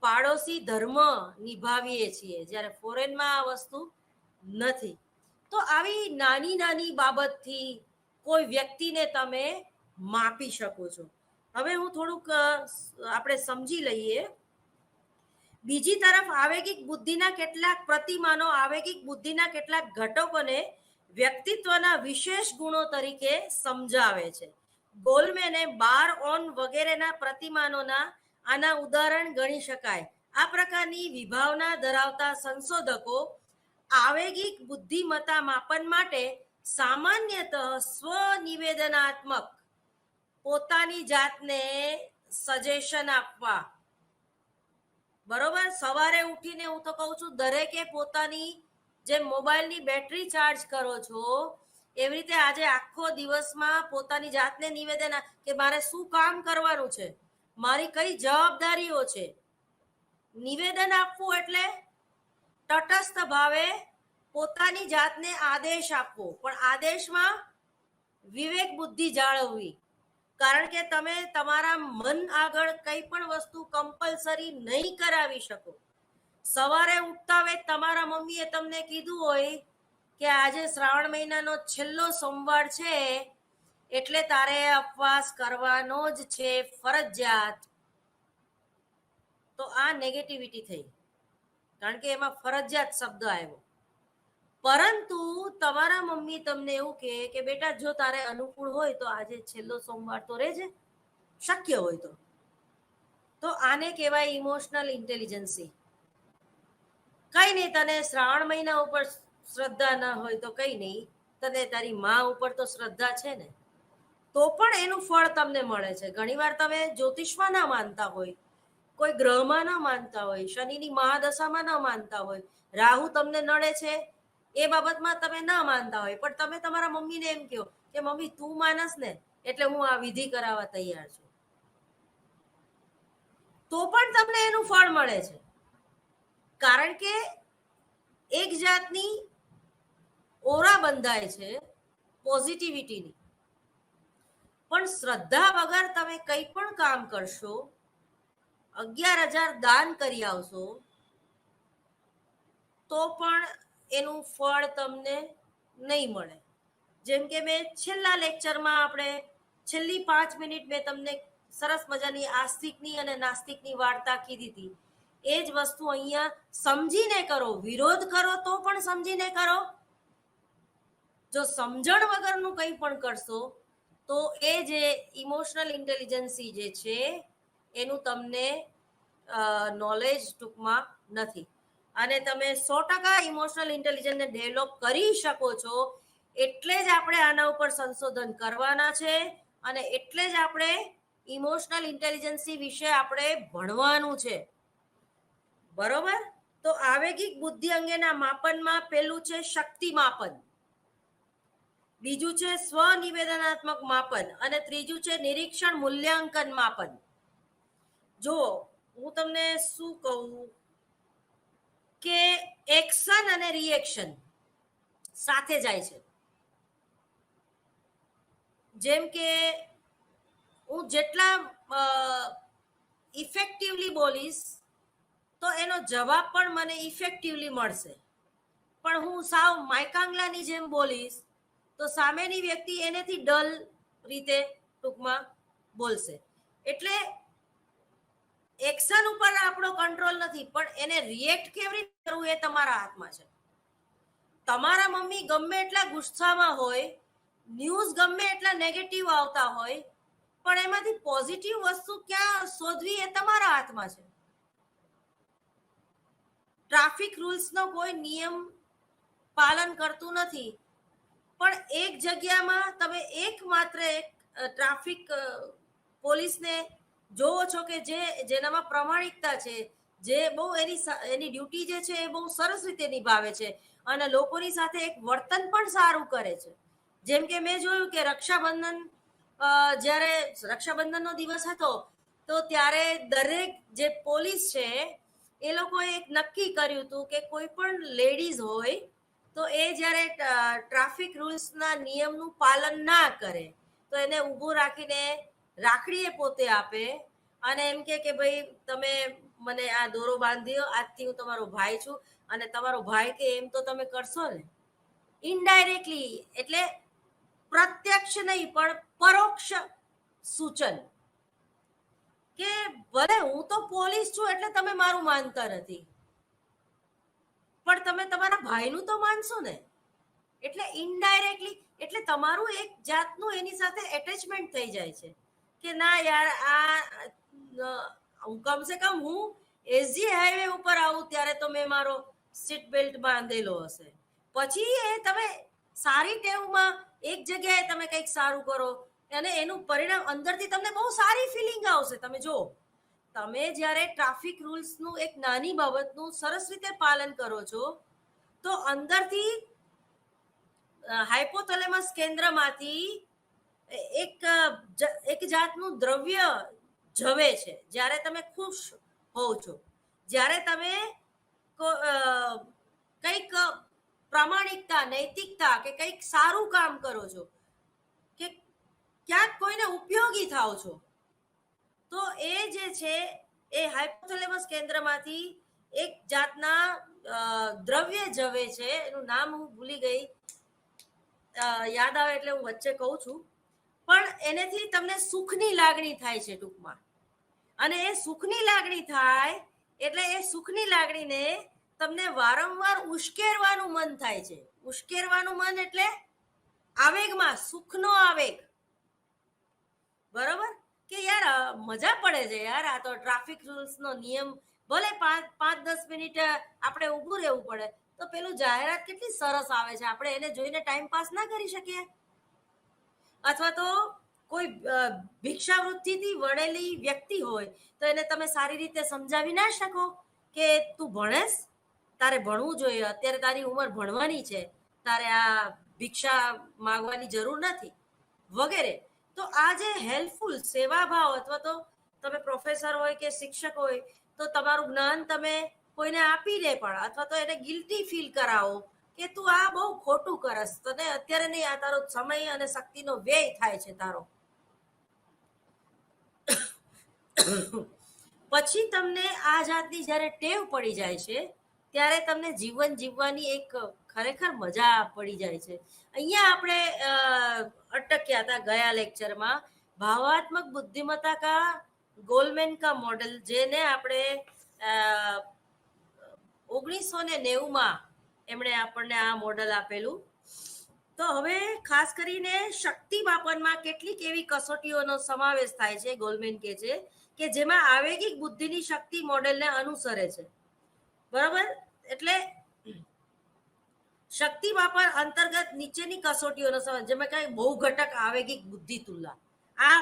પાડોશી ધર્મ નિભાવીએ છીએ, જ્યારે ફોરેનમાં આ વસ્તુ નથી. તો આવી નાની નાની બાબતથી કોઈ વ્યક્તિને તમે માપી શકો છો. હવે હું થોડુંક આપણે સમજી લઈએ. બીજી તરફ આવેગિક બુદ્ધિના કેટલાક પ્રતિમાનો આવેગિક બુદ્ધિના કેટલાક ઘટકોને વ્યક્તિત્વના વિશેષ ગુણો તરીકે સમજાવે છે. ગોલમેને બાર ઓન વગેરેના પ્રતિમાનોના આના ઉદાહરણ ગણી શકાય. આ પ્રકારની વિભાવના ધરાવતા સંશોધકો આવેગિક બુદ્ધિમત્તા માપન માટે સામાન્યતઃ સ્વનિવેદનાત્મક પોતાની જાતને સજેશન આપવા, બરોબર, સવારે ઉઠીને હું તો કહું છું દરેકે પોતાની જે મોબાઈલની બેટરી ચાર્જ કરો છો એવી રીતે આજે આખો દિવસમાં પોતાની જાતને નિવેદન કે મારે શું કામ કરવાનું છે, મારી કઈ જવાબદારીઓ છે. નિવેદન આપવું એટલે તટસ્થ ભાવે પોતાની જાતને આદેશ આપવો, પણ આદેશમાં વિવેક બુદ્ધિ જાળવવી, કારણ કે તમે તમારા મન આગળ કઈ પણ વસ્તુ કમ્પલસરી નહીં કરાવી શકો. સવારે ઉઠતા વેત તમારા મમ્મીએ તમને કીધું હોય કે આજે શ્રાવણ મહિનાનો છેલ્લો સોમવાર છે એટલે તારે ઉપવાસ કરવાનો જ છે ફરજિયાત, તો આ નેગેટિવિટી થઈ, કારણ કે એમાં ફરજિયાત શબ્દ આવ્યો. પરંતુ તમારા મમ્મી તમને એવું કે બેટા જો તારે અનુકૂળ હોય તો આજે છેલ્લો સોમવાર તો રહેજે, શક્ય હોય તો આને કહેવાય ઇમોશનલ ઇન્ટેલિજન્સી. કઈ નહીં, તને શ્રાવણ મહિના ઉપર શ્રદ્ધા ના હોય તો કઈ નહીં, તને તારી મા ઉપર તો શ્રદ્ધા છે ને, તો પણ એનું ફળ તમને મળે છે. ઘણીવાર તમે જ્યોતિષમાં ના માનતા હોય, કોઈ ગ્રહમાં ના માનતા હોય, શનિની મહાદશામાં ના માનતા હોય, રાહુ તમને નડે છે એ બાબતમાં તમે ના માનતા હોય, પણ તમે તમારા મમ્મીને એમ કહો કે મમ્મી તું માનસ ને એટલે હું આ વિધિ કરાવવા તૈયાર છું, તો પણ તમને એનું ફળ મળે છે. કારણ કે એક જાતની ઓરા બંધાય છે પોઝિટિવિટીની. પણ શ્રદ્ધા વગર તમે કંઈ પણ કામ કરશો, 11,000 દાન કરી આવશો, તો પણ એનું ફળ તમને નહીં મળે. જેમ કે મેં છેલ્લા લેક્ચરમાં આપણે છેલ્લી 5 મિનિટ મેં તમને સરસ મજાની આસ્તિકની અને નાસ્તિકની વાર્તા કીધી હતી. એ જ વસ્તુ અહીંયા સમજીને કરો, વિરોધ કરો તો પણ સમજીને કરો. જો સમજણ વગરનું કંઈ પણ કરશો તો એ જે ઇમોશનલ ઇન્ટેલિજન્સી જે છે એનું તમને નોલેજ ટૂંકમાં નથી, અને તમે 100% ઇમોશનલ ઇન્ટેલિજન્સને ડેવલપ કરી શકો છો. એટલે જ આપણે આના ઉપર સંશોધન કરવાના છે અને એટલે જ આપણે ઇમોશનલ ઇન્ટેલિજન્સી વિશે આપણે ભણવાનું છે, બરોબર. તો આવેગિક બુદ્ધિ અંગેના માપનમાં પેલું છે શક્તિ માપન, બીજું છે સ્વનિવેદનાત્મક માપન અને ત્રીજું છે નિરીક્ષણ મૂલ્યાંકન માપન. જો હું તમને શું કહું કે એક્શન અને રિએક્શન સાથે જાય છે. જેમ કે હું જેટલા ઇફેક્ટિવલી બોલીશ તો એનો જવાબ પણ મને ઇફેક્ટિવલી મળશે, પણ હું સાવ માયકાંગલાની જેમ બોલીશ તો સામેની વ્યક્તિ એનેથી ડલ રીતે ટૂંકમાં બોલશે. એટલે એક્શન ઉપર આપણો કંટ્રોલ નથી, પણ એને રિએક્ટ કેવી રીતે કરવું એ તમારા હાથમાં છે. તમારા મમ્મી ગમે એટલા ગુસ્સામાં હોય, ન્યૂઝ ગમે એટલા નેગેટિવ આવતા હોય, પણ એમાંથી પોઝિટિવ વસ્તુ ક્યાં શોધવી એ તમારા હાથમાં છે. ટ્રાફિક રૂલ્સનો કોઈ નિયમ પાલન કરતું નથી, પણ એક જગ્યામાં તમે એકમાત્ર એક ટ્રાફિક પોલીસને જોવો છો કે જેનામાં પ્રમાણિકતા છે, જે બહુ એની ડ્યુટી જે છે એ બહુ સરસ રીતે નિભાવે છે અને લોકોની સાથે એક વર્તન પણ સારું કરે છે. જેમ કે મેં જોયું કે રક્ષાબંધન, જ્યારે રક્ષાબંધનનો દિવસ હતો તો ત્યારે દરેક જે પોલીસ છે એ લોકોએ એક નક્કી કર્યું હતું કે કોઈ પણ લેડીઝ હોય તો એ જ્યારે ટ્રાફિક રૂલ્સના નિયમનું પાલન ના કરે તો એને ઊભું રાખીને રાખડી એ પોતે આપે અને એમ કે ભાઈ તમે મને આ દોરો બાંધ્યો, આજથી હું તમારો ભાઈ છું અને તમારો ભાઈ કે એમ તો તમે કરશો ને. ઇનડાયરેક્ટલી, એટલે પ્રત્યક્ષ નહીં પણ પરોક્ષ સૂચન કે ભલે હું તો પોલીસ છું એટલે તમે મારું માનતા નથી, પણ તમે તમારા ભાઈનું તો માનશો ને. એટલે ઇનડાયરેક્ટલી, એટલે તમારું એક જાતનું એની સાથે એટેચમેન્ટ થઈ જાય છે કે ના યાર હું કમસે કમ હું એસજી હાઈવે ઉપર આવું ત્યારે તો મેં મારો સીટ બેલ્ટ બાંધેલો હશે. પછી એ તમે સારી ટેવમાં એક જગ્યાએ તમે કંઈક સારું કરો અને એનું પરિણામ અંદરથી તમને બહુ સારી ફિલિંગ આવશે. તમે જો, તમે જ્યારે ટ્રાફિક રૂલ્સનું એક નાની બાબતનું સરસ રીતે પાલન કરો છો તો અંદરથી હાઇપોથેલેમસ કેન્દ્રમાંથી એક જાતનું દ્રવ્ય જવે છે જ્યારે તમે ખુશ હોવ છો, જ્યારે તમે કંઈક પ્રામાણિકતા, નૈતિકતા કે કંઈક સારું કામ કરો છો કે ક્યાંક કોઈને ઉપયોગી થાવ છો, તો એ જે છે એ હાઇપોથેલેમસ કેન્દ્રમાંથી એક જાતના દ્રવ્ય જવે છે, એનું નામ હું ભૂલી ગઈ, યાદ આવે એટલે હું વચ્ચે કહું છું, પણ એનેથી તમને સુખની લાગણી થાય છે ટૂંકમાં. અને એ સુખની લાગણી થાય એટલે એ સુખની લાગણીને તમને વારંવાર ઉશ્કેરવાનું મન થાય છે. ઉશ્કેરવાનું મન એટલે આવેગમાં સુખનો આવેગ, બરોબર, કે યાર મજા પડે છે યાર, આ તો ટ્રાફિક રૂલ્સનો નિયમ, ભલે 5-10 મિનિટ આપણે ઊભું રહેવું પડે તો પેલું જાહેરાત કેટલી સરસ આવે છે, આપણે એને જોઈને ટાઈમ પાસ ના કરી શકીએ? અથવા તો કોઈ ભિક્ષાવૃત્તિથી વળેલી વ્યક્તિ હોય તો એને તમે સારી રીતે સમજાવી ના શકો કે તું ભણેશ, તારે ભણવું જોઈએ, અત્યારે તારી ઉંમર ભણવાની છે, તારે આ ભિક્ષા માંગવાની જરૂર નથી વગેરે. તો આ જે હેલ્પફુલ સેવાભાવ, અથવા તો તમે પ્રોફેસર હોય કે શિક્ષક હોય તો તમારું જ્ઞાન તમે કોઈને આપીને પણ, અથવા તો એને ગિલ્ટી ફીલ કરાવો કે તું આ બહુ ખોટું કરસ, તને અત્યારે નહીં, આ તારો સમય અને શક્તિનો વ્યય થાય છે તારો. પછી તમને આ જાતની જ્યારે ટેવ પડી જાય છે ત્યારે તમને જીવન જીવવાની એક ખરેખર મજા પડી જાય છે. અહીંયા આપણે અટક્યા હતા ગયા લેક્ચરમાં ભાવાત્મક બુદ્ધિમત્તા કા ગોલમેન કા મોડલ, જેને આપણે 1990માં એમણે આપણને આ મોડલ આપેલું. તો હવે ખાસ કરીને શક્તિ માપનમાં કેટલીક એવી કસોટીઓનો સમાવેશ થાય છે, ગોલમેન કહે છે કે જેમાં આવેગિક બુદ્ધિની શક્તિ મોડેલને અનુસરે છે, બરાબર. એટલે શક્તિ માપન અંતર્ગત નીચેની કસોટીઓનો સમાવેશ, જેમાં કઈ બહુ ઘટક આવેગિક બુદ્ધિ તુલના, આ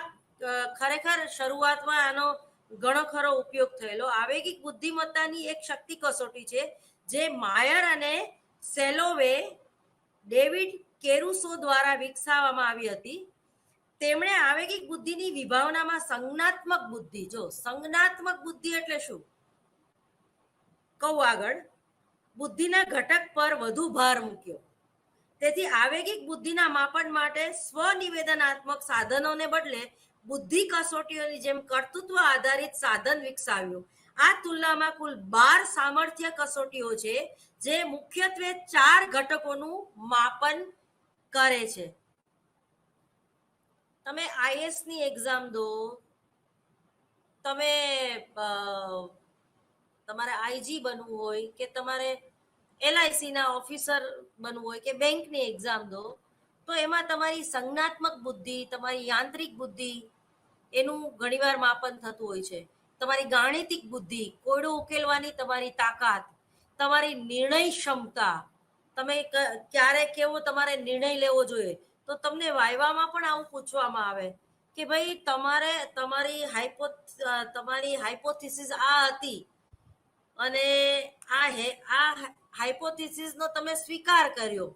ખરેખર શરૂઆતમાં આનો ઘણો ખરો ઉપયોગ થયેલો. આવેગિક બુદ્ધિમત્તાની એક શક્તિ કસોટી છે જે માયર અને સેલોવે ડેવિડ કેરુસો દ્વારા વિકસાવવામાં આવી હતી. તેમણે આવેગિક બુદ્ધિની વિભાવનામાં સંજ્ઞાત્મક બુદ્ધિ, જો સંજ્ઞાત્મક બુદ્ધિ એટલે શું કહું આગળ, બુદ્ધિના ઘટક પર વધુ ભાર મૂક્યો. તેથી આવેગિક બુદ્ધિના માપન માટે સ્વનિવેદનાત્મક સાધનોને બદલે બુદ્ધિ કસોટીઓની જેમ કર્તૃત્વ આધારિત સાધન વિકસાવ્યું. આ તુલનામાં કુલ 12 સામર્થ્ય કસોટીઓ છે જે મુખ્યત્વે 4 ઘટકોનું માપન કરે છે. તમે આઈએએસ ની એક્ઝામ દો, તમે તમારે આઈજી બનવું હોય કે તમારે એલઆઈસી ના ઓફિસર બનવું હોય કે બેંકની એક્ઝામ દો, તો એમાં તમારી સંજ્ઞાત્મક બુદ્ધિ, તમારી યાંત્રિક બુદ્ધિ એનું ઘણીવાર માપન થતું હોય છે. તમારી ગાણિતિક બુદ્ધિ, કોયડો ઉકેલવાની તમારી તાકાત, તમારી નિર્ણય ક્ષમતા, તમે ક્યારે કેવો તમારે નિર્ણય લેવો જોઈએ. તો તમને વાયવામાં પણ આવું પૂછવામાં આવે કે ભાઈ તમારે તમારી હાઇપોથિસિસ આ હતી અને આ હાઇપોથિસિસનો તમે સ્વીકાર કર્યો.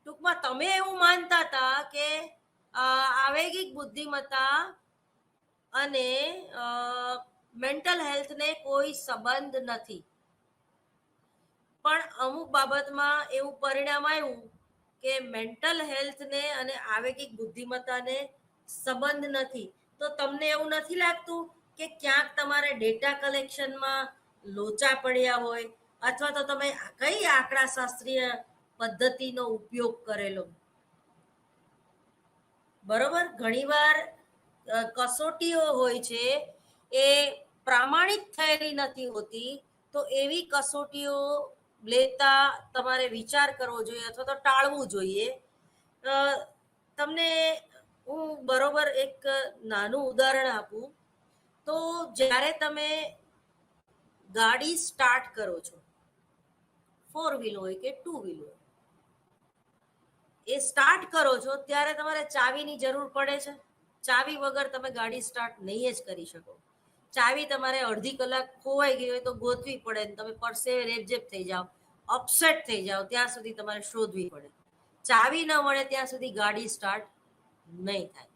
ટૂંકમાં તમે એવું માનતા હતા કે આવેગિક બુદ્ધિમત્તા અને મેન્ટલ હેલ્થને કોઈ સંબંધ નથી, પણ અમુક બાબતમાં એવું પરિણામ આવ્યું કે મેન્ટલ હેલ્થને અને આવેગિક બુદ્ધિમત્તાને સંબંધ નથી. તો તમને એવું નથી લાગતું કે ક્યાંક તમારે ડેટા કલેક્શનમાં લોચા પડ્યા હોય, અથવા તો તમે કઈ આંકડાશાસ્ત્રીય પદ્ધતિનો ઉપયોગ કરેલો? બરોબર, ઘણીવાર કસોટીઓ હોય છે એ પ્રામાણિક થયેલી નથી હોતી, તો એવી કસોટીઓ લેતા તમારે વિચાર કરવો જોઈએ અથવા તો ટાળવું જોઈએ. તમને હું બરોબર એક નાનું ઉદાહરણ આપું તો, જ્યારે તમે ગાડી સ્ટાર્ટ કરો છો, 4 વ્હીલ હોય કે 2 વ્હીલ હોય, એ સ્ટાર્ટ કરો છો ત્યારે તમારે ચાવીની જરૂર પડે છે. ચાવી વગર તમે ગાડી સ્ટાર્ટ નહીં જ કરી શકો. ચાવી તમારે અડધી કલાક ખોવાઈ ગઈ હોય તો ગોતવી પડે, તમે પરસેવે રેબઝેબ થઈ જાઓ, અપસેટ થઈ જાઓ, ત્યાં સુધી તમારે શોધવી પડે. ચાવી ન મળે ત્યાં સુધી ગાડી સ્ટાર્ટ નહીં થાય.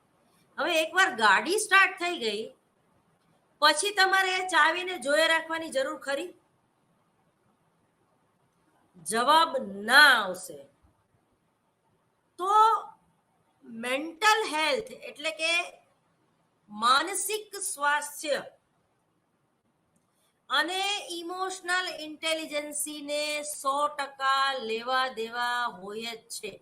હવે એકવાર ગાડી સ્ટાર્ટ થઈ ગઈ પછી તમારે ચાવીને જોઈ રાખવાની જરૂર ખરી? જવાબ ના આવશે. તો મેન્ટલ હેલ્થ એટલે કે માનસિક સ્વાસ્થ્ય અને ઇમોશનલ ઇન્ટેલિજન્સીને 100% લેવા દેવા હોય જ છે.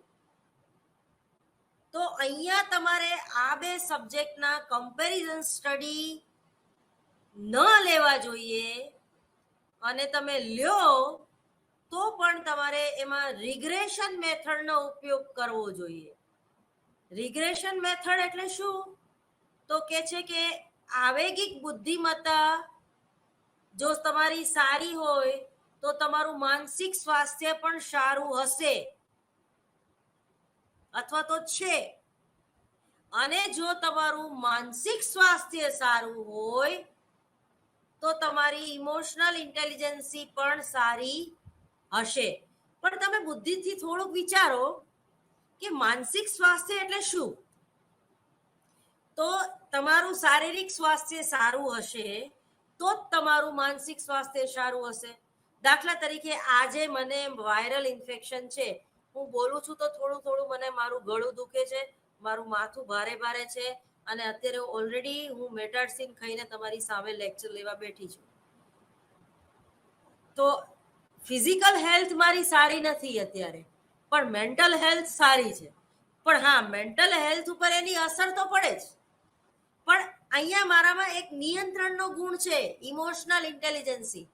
તો અહીંયા તમારે આ બે સબ્જેક્ટના કમ્પેરિઝન સ્ટડી ન લેવા જોઈએ, અને તમે લ્યો તો પણ તમારે એમાં રિગ્રેશન મેથડનો ઉપયોગ કરવો જોઈએ. રિગ્રેશન મેથડ એટલે શું? તો કે છે કે આવેગિક બુદ્ધિમત્તા જો તમારી સારી હોય તો તમારું માનસિક સ્વાસ્થ્ય પણ સારું હશે અથવા તો છે, અને જો તમારું માનસિક સ્વાસ્થ્ય સારું હોય તો તમારી ઇમોશનલ ઇન્ટેલિજન્સી પણ સારી હશે. પણ તમે બુદ્ધિથી થોડુંક વિચારો કે માનસિક સ્વાસ્થ્ય એટલે શું? તો તમારું શારીરિક સ્વાસ્થ્ય સારું હશે તો જ તમારું માનસિક સ્વાસ્થ્ય સારું હશે. દાખલા તરીકે આજે મને વાયરલ ઇન્ફેક્શન છે, હું બોલું છું તો થોડું થોડું મને મારું ગળું દુખે છે, મારું માથું ભારે ભારે છે, અને અત્યારે ઓલરેડી હું મેટાડસિન ખાઈને તમારી સામે લેક્ચર લેવા બેઠી છું. તો ફિઝિકલ હેલ્થ મારી સારી નથી અત્યારે, પણ મેન્ટલ હેલ્થ સારી છે. પણ હા, મેન્ટલ હેલ્થ ઉપર એની અસર તો પડે જ, પણ અહીંયા મારામાં એક નિયંત્રણનો ગુણ છે, ઇમોશનલ ઇન્ટેલિજન્સી.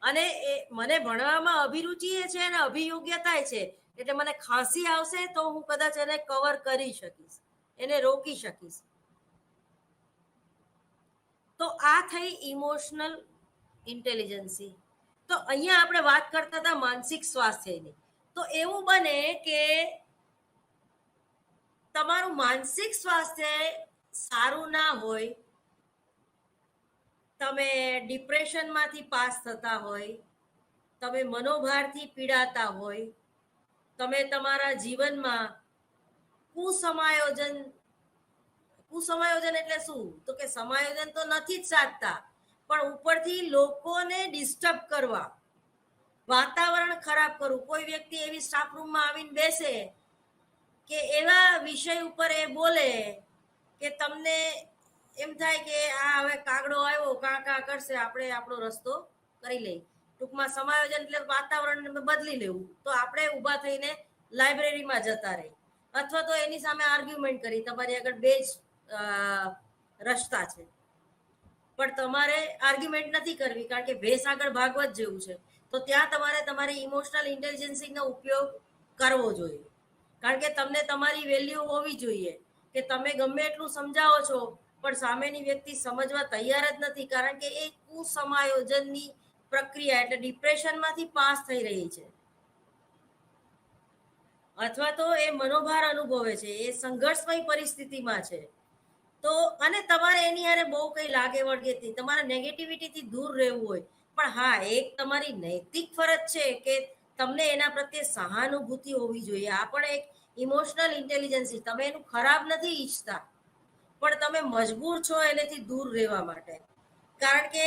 અને એ મને ભણવામાં અભિરુચિ છે અને અભિયોગ્યતા છે, એટલે મને ખાંસી આવશે તો હું કદાચ એને કવર કરી શકીશ, એને રોકી શકીશ. તો આ થઈ ઇમોશનલ ઇન્ટેલિજન્સી. તો અહીંયા આપણે વાત કરતા હતા માનસિક સ્વાસ્થ્યની. તો એવું બને કે તમારું માનસિક સ્વાસ્થ્ય સારું ના હોય, તમે ડિપ્રેશનમાંથી પાસ થતા હોય, તમે મનોભારથી પીડાતા હોય, તમે તમારા જીવનમાં કુસમાયોજન એટલે શું? તો કે સમાયોજન તો નથી જ સાધતા, પણ ઉપરથી લોકોને ડિસ્ટર્બ કરવા, વાતાવરણ ખરાબ કરવું. કોઈ વ્યક્તિ એવી સ્ટાફ રૂમમાં આવીને બેસે કે એવા વિષય ઉપર એ બોલે કે તમને એમ થાય કે આ હવે કાગડો આવ્યો, કાં કરશે, આપણે આપણો રસ્તો કરી લઈ. ટૂંકમાં સમાયોજન એટલે વાતાવરણ બદલી લેવું. તો આપણે ઊભા થઈને લાઇબ્રેરીમાં જતા રહી, અથવા તો એની સામે આર્ગ્યુમેન્ટ કરી. તમારી આગળ બે જ રસ્તા છે, પણ તમારે આર્ગ્યુમેન્ટ નથી કરવી, કારણ કે ભેંસ આગળ ભાગવત જેવું છે. તો ત્યાં તમારે તમારી ઇમોશનલ ઇન્ટેલિજન્સનો ઉપયોગ કરવો જોઈએ, કારણ કે તમને તમારી વેલ્યુ હોવી જોઈએ કે તમે ગમે એટલું સમજાવો છો, પણ સામેની વ્યક્તિ સમજવા તૈયાર જ નથી, કારણ કે એ કુસમાયોજનની પ્રક્રિયા એટલે ડિપ્રેશનમાંથી પાસ થઈ રહી છે, અથવા તો એ મનોભાર અનુભવે છે, એ સંઘર્ષમય પરિસ્થિતિમાં છે. તો અને તમારે એની હારે બહુ કંઈ લાગે વળગે, તમારે નેગેટિવિટીથી દૂર રહેવું હોય, પણ હા, એક તમારી નૈતિક ફરજ છે કે તમને એના પ્રત્યે સહાનુભૂતિ હોવી જોઈએ. આ પણ એક ઇમોશનલ ઇન્ટેલિજન્સ. તમે એનું ખરાબ નથી ઈચ્છતા, પણ તમે મજબૂર છો એનેથી દૂર રહેવા માટે, કારણ કે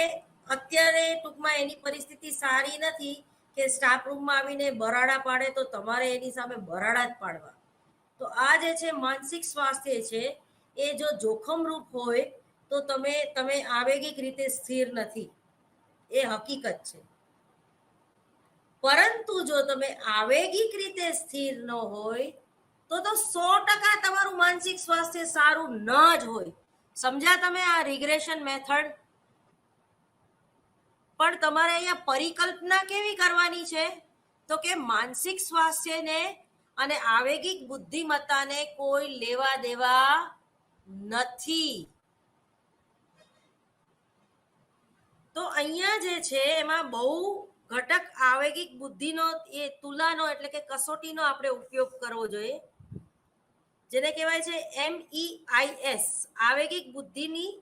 અત્યારે ટૂંકમાં એની પરિસ્થિતિ સારી નથી કે સ્ટાફ રૂમમાં આવીને બરાડા પાડે, તો તમારે એની સામે બરાડા જ પાડવા. તો આ જે છે માનસિક સ્વાસ્થ્ય છે, એ જો જોખમરૂપ હોય તો તમે આવેગિક રીતે સ્થિર નથી, એ હકીકત છે. પરંતુ જો તમે આવેગિક રીતે સ્થિર ન હોય તો 100% તમારું માનસિક સ્વાસ્થ્ય સારું ન જ હોય. સમજ્યા તમે આ રિગ્રેશન મેથડ? પણ તમારે અહીંયા પરિકલ્પના કેવી કરવાની છે? તો કે માનસિક સ્વાસ્થ્યને અને આવેગિક બુદ્ધિમત્તાને કોઈ લેવા દેવા નથી. તો અહીંયા જે છે એમાં બહુ ઘટક આવેગિક બુદ્ધિનો, એ તુલાનો એટલે કે કસોટીનો આપણે ઉપયોગ કરવો જોઈએ, જેને કહેવાય છે MEIS. આવેગિક બુદ્ધિની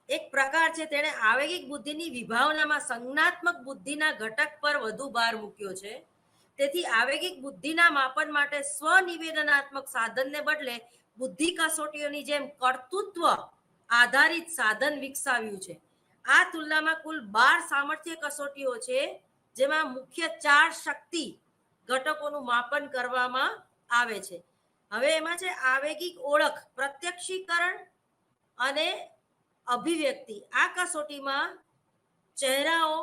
એક પ્રકાર છે. તેણે આવેગિક બુદ્ધિની વિભાવનામાં સંજ્ઞાત્મક બુદ્ધિના ઘટક પર વધુ ભાર મૂક્યો છે. તેથી આવેગિક બુદ્ધિના માપન માટે સ્વનિવેદનાત્મક સાધનને બદલે બુદ્ધિ કસોટીઓની જેમ કર્તૃત્વ આધારિત સાધન વિકસાવ્યું છે. આ તુલનામાં કુલ 12 સામર્થ્ય કસોટીઓ છે, જેમાં મુખ્ય 4 શક્તિ ઘટકોનું માપન કરવામાં આવે છે. હવે એમાં છે આવેગિક ઓળખ, પ્રત્યક્ષીકરણ અને અભિવ્યક્તિ. આ કસોટીમાં ચહેરાઓ,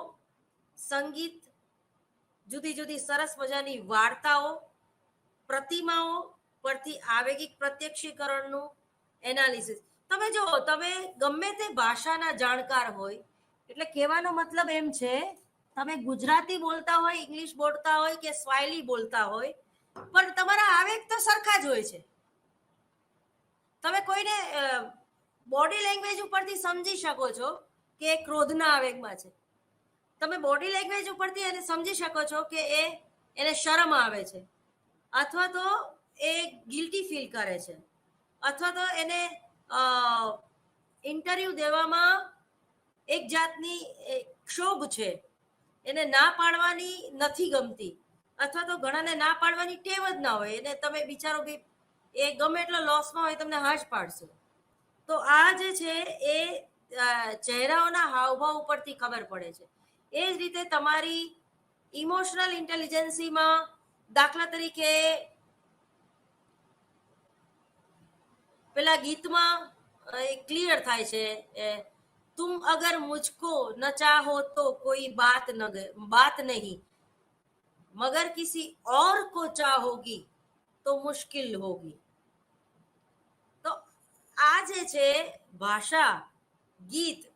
સંગીત, જુદી જુદી સરસ મજાની વાર્તાઓ, પ્રતિમાઓ પરથી આવેગિક પ્રત્યક્ષીકરણનું એનાલિસિસ. તમે જો તમે ગમે તે ભાષાના જાણકાર હોય, એટલે કહેવાનો મતલબ એમ છે, તમે ગુજરાતી બોલતા હોય, ઇંગ્લિશ બોલતા હોય કે સ્વાહિલી બોલતા હોય, પણ તમારા આવેગ તો સરખા જ હોય છે. તમે કોઈને બોડી લેંગ્વેજ ઉપરથી સમજી શકો છો કે એ ક્રોધના આવેગમાં છે. તમે બોડી લેંગ્વેજ ઉપરથી એને સમજી શકો છો કે એને શરમ આવે છે, અથવા તો એ ગિલ્ટી ફીલ કરે છે, અથવા તો એને ઇન્ટરવ્યુ દેવામાં એક જાતની ક્ષોભ છે, એને ના પાડવાની નથી ગમતી, અથવા તો ઘણાને ના પાડવાની ટેવ જ ના હોય, એને તમે બિચારો બી એ ગમે એટલો લોસમાં હોય તમને હાશ પાડશે. તો આ જે છે એ ચહેરાઓના હાવભાવ ઉપરથી ખબર પડે છે. એ જ રીતે તમારી ઇમોશનલ ઇન્ટેલિજન્સીમાં દાખલા તરીકે પેલા ગીતમાં ક્લિયર થાય છે, तुम अगर मुझको न चाहो तो कोई बात नहीं, मगर किसी और को चाहोगी तो मुश्किल होगी. તો આ જે છે ભાષા, ગીત,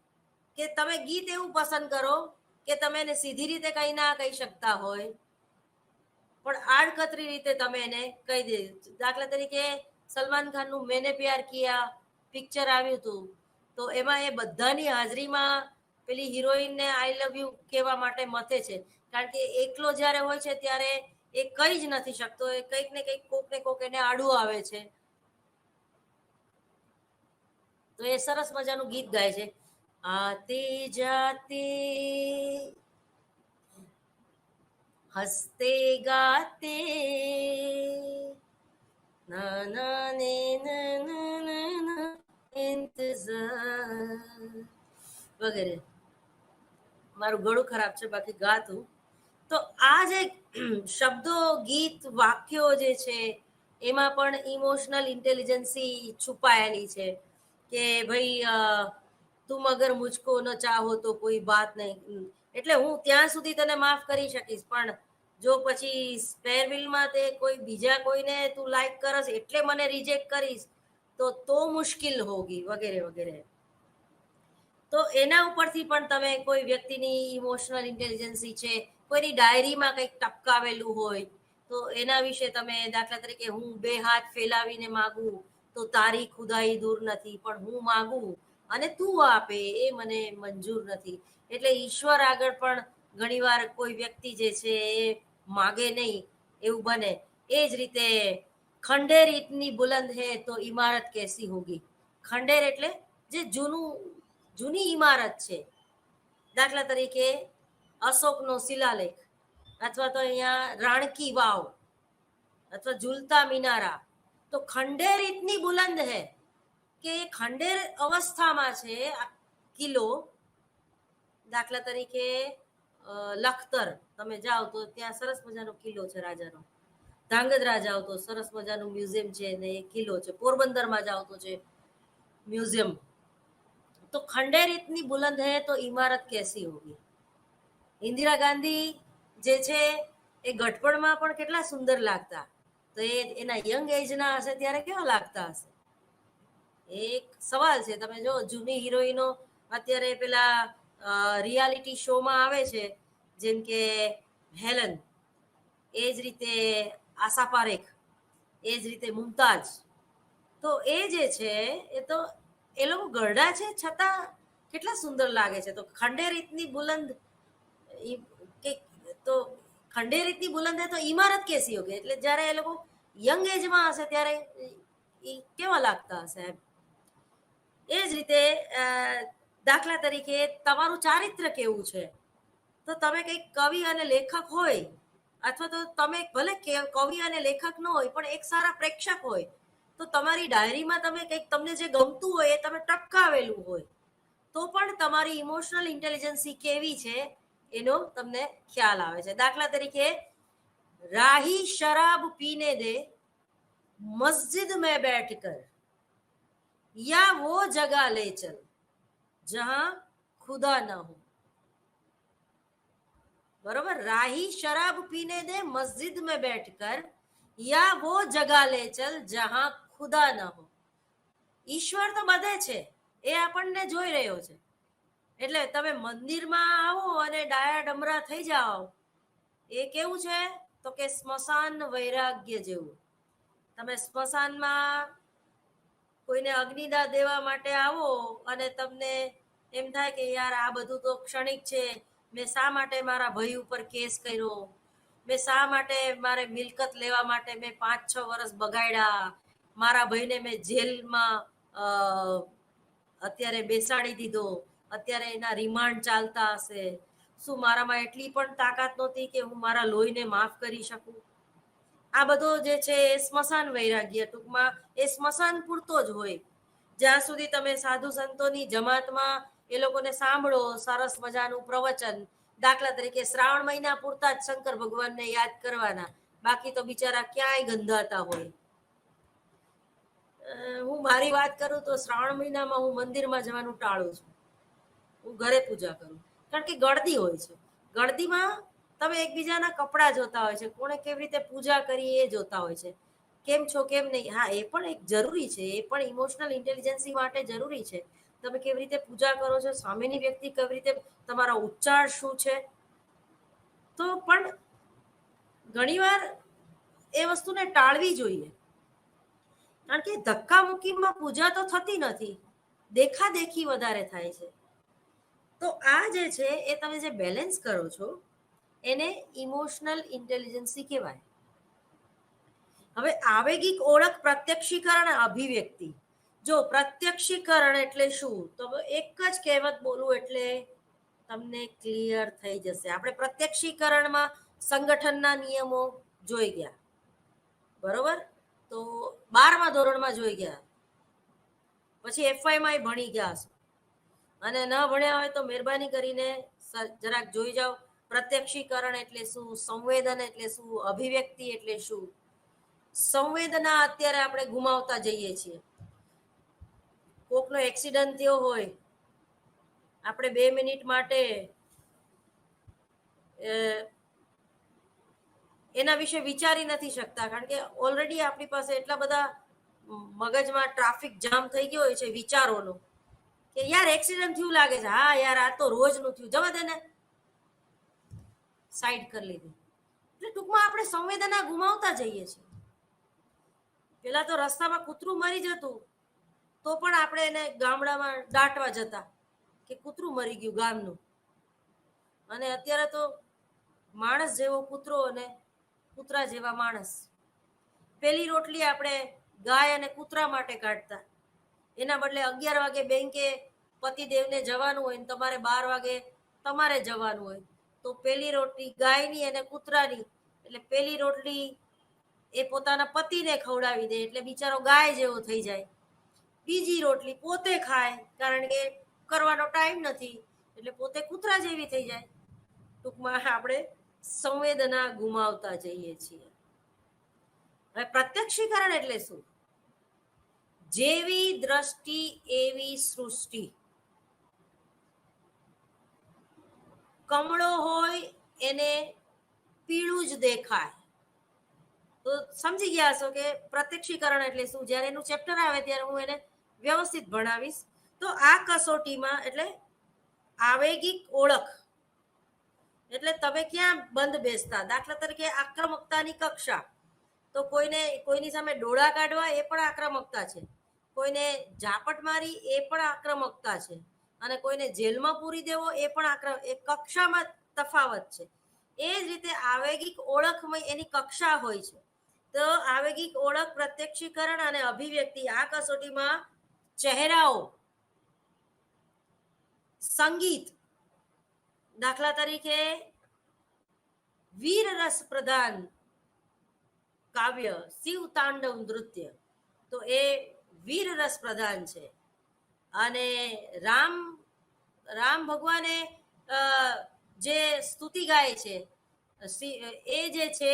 કે તમે ગીત એવું પસંદ કરો કે તમે એને સીધી રીતે કંઈ ના કહી શકતા હોય, પણ આડકતરી રીતે તમે એને કહી દે. દાખલા તરીકે સલમાન ખાનનું મેને પ્યાર કિયા પિક્ચર આવ્યું હતું, તો એમાં એ બધાની હાજરીમાં પેલી હિરોઈનને આઈ લવ યુ કહેવા માટે મથે છે, કારણ કે એકલો જ્યારે હોય છે ત્યારે એ કઈ જ નથી શકતો, એ કંઈક ને કંઈક કોક ને કોક એને આડું આવે છે. તો એ સરસ મજાનું ગીત ગાય છે, આતે જાતે હસતે ગાતે ના ના ને ના ઇંતજાર વગેરે. મારું ગળું ખરાબ છે, બાકી ગાતું. તો આ જે શબ્દો, ગીત, વાક્યો જે છે એમાં પણ ઇમોશનલ ઇન્ટેલિજન્સી છુપાયેલી છે કે ભાઈ તુમ અગર મુझको ન ચાહો તો કોઈ બાત નહીં, એટલે હું ત્યાં સુધી તને માફ કરી શકીશ, પણ જો પછી સ્પેર વ્હીલમાં તે કોઈ બીજા કોઈને તું લાઈક કરસ એટલે મને રિજેક્ટ કરીશ તો મુશ્કેલ હોગી વગેરે વગેરે. તો એના ઉપરથી પણ તમે કોઈ વ્યક્તિની ઇમોશનલ ઇન્ટેલિજન્સી છે, કોઈની ડાયરીમાં કંઈક ટપકાવેલું હોય તો એના વિશે તમે, દાખલા તરીકે હું 2 હાથ ફેલાવીને માગું તો તારી ખુદાઈ દૂર નથી, પણ હું માગું અને તું આપે એ મને મંજૂર નથી. એટલે ઈશ્વર આગળ પણ ઘણીવાર કોઈ વ્યક્તિ જે છે એ માગે નહીં એવું બને. એ જ રીતે ખંડેર ઇતની બુલંદ હે તો ઇમારત કેસી હોગી. ખંડેર એટલે જે જૂની ઇમારત છે, દાખલા તરીકે અશોકનો શિલાલેખ, અથવા તો અહીંયા રાણકી વાવ, અથવા ઝૂલતા મિનારા. તો ખંડેર ઇતની બુલંદ હે કે ખંડેર અવસ્થામાં છે આ કિલ્લો. દાખલા તરીકે લખતર તમે જાઓ તો ત્યાં સરસ મજાનો કિલ્લો છે રાજાનો. ધાંગધ્રા જાઓ તો સરસ મજાનું મ્યુઝિયમ છે ને એ કિલ્લો છે. પોરબંદરમાં જાઓ તો છે મ્યુઝિયમ. તો ખંડેર ઇતની બુલંદ હે તો ઇમારત કેસી હોગી. ઇન્દિરા ગાંધી જે છે એ ગઢપણમાં પણ કેટલા સુંદર લાગતા, તો એ એના યંગ એજના હશે ત્યારે કેવા લાગતા હશે. એક સવાલ છે. તમે જો જૂની હિરોઈનો અત્યારે પેલા રિયાલિટી શોમાં આવે છે, જેમ કે હેલન, એ જ રીતે આશા પારેખ, એ જ રીતે મુમતાજ. તો એ જે છે એ તો એ લોકો ગરડા છે છતાં કેટલા સુંદર લાગે છે. તો ખંડેર ઇતની બુલંદ તો ખંડેર ઇતની બુલંદ હે તો ઇમારત કેસી હોગી, એટલે જ્યારે એ લોકો યંગ એજમાં હશે ત્યારે એ કેવા લાગતા હશે એમ. એ જ રીતે દાખલા તરીકે તમારું ચારિત્ર કેવું છે. તો તમે કંઈક કવિ અને લેખક હોય, અથવા તો તમે ભલે કવિ અને લેખક ન હોય પણ એક સારા પ્રેક્ષક હોય, તો તમારી ડાયરીમાં તમે કંઈક તમને જે ગમતું હોય એ તમે ટપકાવેલું હોય, તો પણ તમારી ઇમોશનલ ઇન્ટેલિજન્સી કેવી છે એનો તમને ખ્યાલ આવે છે. દાખલા તરીકે રાહી શરાબ પીને દે મસ્જિદ में बैठकर या वो जगह ले चल जहां खुदा न हो. बरोबर, राही शराब पीने दे मस्जिद में बैठकर या वो जगह ले चल जहां खुदा न हो. ઈશ્વર તો બધે છે, એ આપણને જોઈ રહ્યો છે. એટલે તમે મંદિરમાં આવો અને ડાયા ડમરા થઈ જાઓ, એ કેવું છે તો કે સ્મશાન વૈરાગ્ય જેવું. તમે સ્મશાનમાં કોઈને અગ્નિદાહ દેવા માટે આવો અને તમને એમ થાય કે યાર આ બધું તો ક્ષણિક છે, મેં શા માટે મારા ભાઈ ઉપર કેસ કર્યો, મેં શા માટે મારે મિલકત લેવા માટે મેં 5-6 વર્ષ બગાડ્યા, મારા ભાઈને મેં જેલમાં અત્યારે બેસાડી દીધો, અત્યારે એના રિમાન્ડ ચાલતા હશે, શું મારામાં એટલી પણ તાકાત નહોતી કે હું મારા લોહીને માફ કરી શકું. આ બધો જે છે એ સ્મશાન વૈરાગ્ય, ટૂંકમાં એ સ્મશાન પૂરતો જ હોય. જ્યાં સુધી તમે સાધુ સંતોની જમાતમાં એ લોકોને સાંભળો સરસ મજાનું પ્રવચન, દાખલા તરીકે શ્રાવણ મહિના પૂરતા જ શંકર ભગવાનને યાદ કરવાના, બાકી તો બિચારા ક્યાંય ગંધાતા હોય. હું મારી વાત કરું તો શ્રાવણ મહિનામાં હું મંદિરમાં જવાનું ટાળું છું, હું ઘરે પૂજા કરું. કારણ કે ગળદી હોય છે. ગળદીમાં તમે એકબીજાના કપડાં જોતા હોય છે, કોણે કેવી રીતે પૂજા કરી એ જોતા હોય છે, કેમ છો કેમ નહીં. હા, એ પણ એક જરૂરી છે, એ પણ ઇમોશનલ ઇન્ટેલિજન્સી માટે જરૂરી છે. તમે કેવી રીતે પૂજા કરો છો, સામેની વ્યક્તિ કેવી રીતે, તમારા ઉચ્ચાર શું છે. તો પણ ઘણીવાર એ વસ્તુને ટાળવી જોઈએ, કારણ કે ધક્કા મુક્કીમાં પૂજા તો થતી નથી, દેખાદેખી વધારે થાય છે. તો આ જે છે એ તમે જે બેલેન્સ કરો છો એને ઇમોશનલ ઇન્ટેલિજન્સી કહેવાય. હવે આવેગિક ઓળખ, પ્રત્યક્ષીકરણ, અભિવ્યક્તિ. જો પ્રત્યક્ષીકરણ એટલે શું, તો એક જ કહેવત બોલું એટલે તમને ક્લિયર થઈ જશે. આપણે પ્રત્યક્ષીકરણમાં સંગઠનના નિયમો જોઈ ગયા, બરોબર? તો 12મા ધોરણમાં જોઈ ગયા, પછી એફવાયમાં ભણી ગયા હશો, અને ન ભણ્યા હોય તો મહેરબાની કરીને જરાક જોઈ જાઓ. પ્રત્યક્ષીકરણ એટલે શું, સંવેદન એટલે શું, અભિવ્યક્તિ એટલે શું. સંવેદના અત્યારે આપણે ગુમાવતા જઈએ છીએ. કોકનો એક્સિડન્ટ થયો હોય, આપણે 2 મિનિટ માટે એના વિશે વિચારી નથી શકતા, કારણ કે ઓલરેડી આપણી પાસે એટલા બધા મગજમાં ટ્રાફિક જામ થઈ ગયો હોય છે વિચારોનો, કે યાર એક્સિડન્ટ થયું લાગે છે, હા યાર આ તો રોજનું થયું, જવા દે ને, સાઈડ કરી લીધી. એટલે ટૂંકમાં આપણે સંવેદના ગુમાવતા જઈએ છીએ. પેલા તો રસ્તામાં કૂતરું મરી જતું તો પણ આપણે એને ગામડામાં દાટવા જતા કે કૂતરું મરી ગયું ગામનું, અને અત્યારે તો માણસ જેવો કૂતરો અને કૂતરા જેવા માણસ. પેલી રોટલી આપણે ગાય અને કૂતરા માટે કાઢતા, એના બદલે 11 વાગે બેંકે પતિદેવને જવાનું હોય ને તમારે 12 વાગે તમારે જવાનું હોય, તો પેલી રોટલી ગાયની અને કૂતરાની, એટલે પેલી રોટલી એ પોતાના પતિને ખવડાવી દે એટલે બિચારો ગાય જેવો થઈ જાય. બીજી રોટલી પોતે ખાય, કારણ કે કરવાનો ટાઈમ નથી એટલે પોતે કૂતરા જેવી થઈ જાય. ટૂંકમાં આપણે સંવેદના ગુમાવતા જઈએ છીએ. હવે પ્રત્યક્ષીકરણ એટલે શું? જેવી દ્રષ્ટિ એવી સૃષ્ટિ. કમળો હોય એને પીળું જ દેખાય. તો સમજી ગયા હશો કે પ્રત્યક્ષીકરણ એટલે શું. જ્યારે એનું ચેપ્ટર આવે ત્યારે હું એને વ્યવસ્થિત ભણાવીશ. તો આ કસોટીમાં એટલે આવેગિક ઓળખ એટલે તમે ક્યાં બંધ બેસતા. દાખલા તરીકે આક્રમકતાની કક્ષા, તો કોઈની સામે ડોળા કાઢવા એ પણ આક્રમકતા છે, કોઈને ઝાપટ મારી એ પણ આક્રમકતા છે, અને કોઈને જેલમાં પૂરી દેવો એ પણ એ કક્ષામાં તફાવત છે. એ જ રીતે આવેગિક ઓળખમાં એની કક્ષા હોય છે. તો આવેગિક ઓળખ, પ્રત્યક્ષીકરણ અને અભિવ્યક્તિ આ કસોટીમાં ચહેરાઓ, સંગીત, દાખલા તરીકે વીર રસ પ્રધાન કાવ્ય શિવ તાંડવ નૃત્ય, તો એ વીર રસ પ્રધાન છે. અને રામ ભગવાને જે સ્તુતિ ગાય છે એ જે છે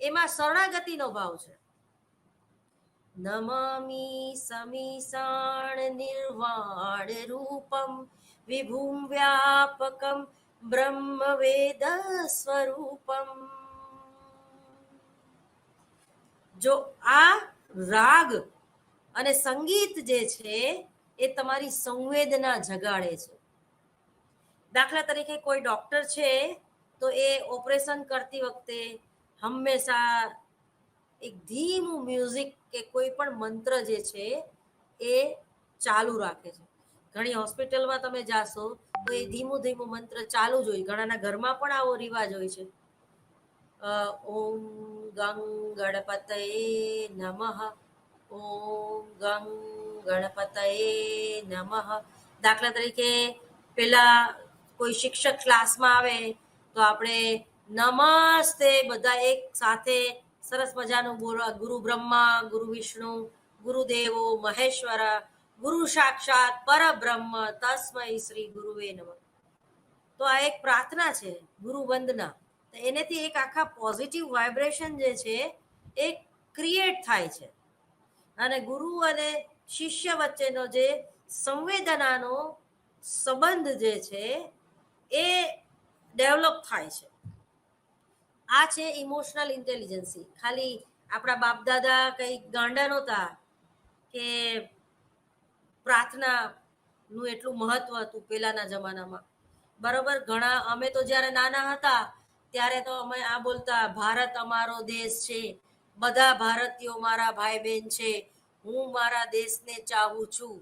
એમાં શરણાગતિનો ભાવ છે. નમામિ સમીસાણ નિર્વાણ રૂપમ વિભુમ વ્યાપકમ બ્રહ્મ વેદ સ્વરૂપમ. જો આ રાગ અને સંગીત જે છે એ તમારી સંવેદના જગાડે છે. દાખલા તરીકે કોઈ ડોક્ટર છે તો એ ઓપરેશન કરતી વખતે હંમેશા એક ધીમું મ્યુઝિક કે કોઈ પણ મંત્ર જે છે એ ચાલુ રાખે છે. ઘણી હોસ્પિટલમાં તમે જાશો તો એ ધીમું ધીમું મંત્ર ચાલુ જ હોય. ઘણાના ઘરમાં પણ આવો રિવાજ હોય છે. ઓમ ગંગ ગણપતયે નમઃ, ઓમ ગંગ ગણપતયે નમઃ. દાખલા તરીકે પેલા કોઈ શિક્ષક ક્લાસમાં આવે તો આપણે નમસ્તે બધા એક સાથે સરસ મજાનું બોલવા. ગુરુ બ્રહ્મા ગુરુ વિષ્ણુ ગુરુદેવો મહેશ્વર ગુરુ સાક્ષાત પરબ્રહ્મ તસ્મૈ શ્રી ગુરુવે નમઃ. તો આ એક પ્રાર્થના છે, ગુરુ વંદના. એનેથી એક આખા પોઝિટિવ વાઇબ્રેશન જે છે એ ક્રિએટ થાય છે, અને ગુરુ અને શિષ્ય વચ્ચેનો જે સંવેદનાનો સંબંધ જે છે એ ડેવલપ થાય છે. આ છે ઇમોશનલ ઇન્ટેલિજન્સી. ખાલી આપણા બાપ દાદા કઈ ગાંડા નહોતા કે પ્રાર્થનાનું એટલું મહત્વ હતું પેલાના જમાનામાં, બરોબર. ઘણા અમે તો જ્યારે નાના હતા ત્યારે તો અમે આ બોલતા, ભારત અમારો દેશ છે, બધા ભારતીયો મારા ભાઈ બહેન છે, હું મારા દેશને ચાહું છું,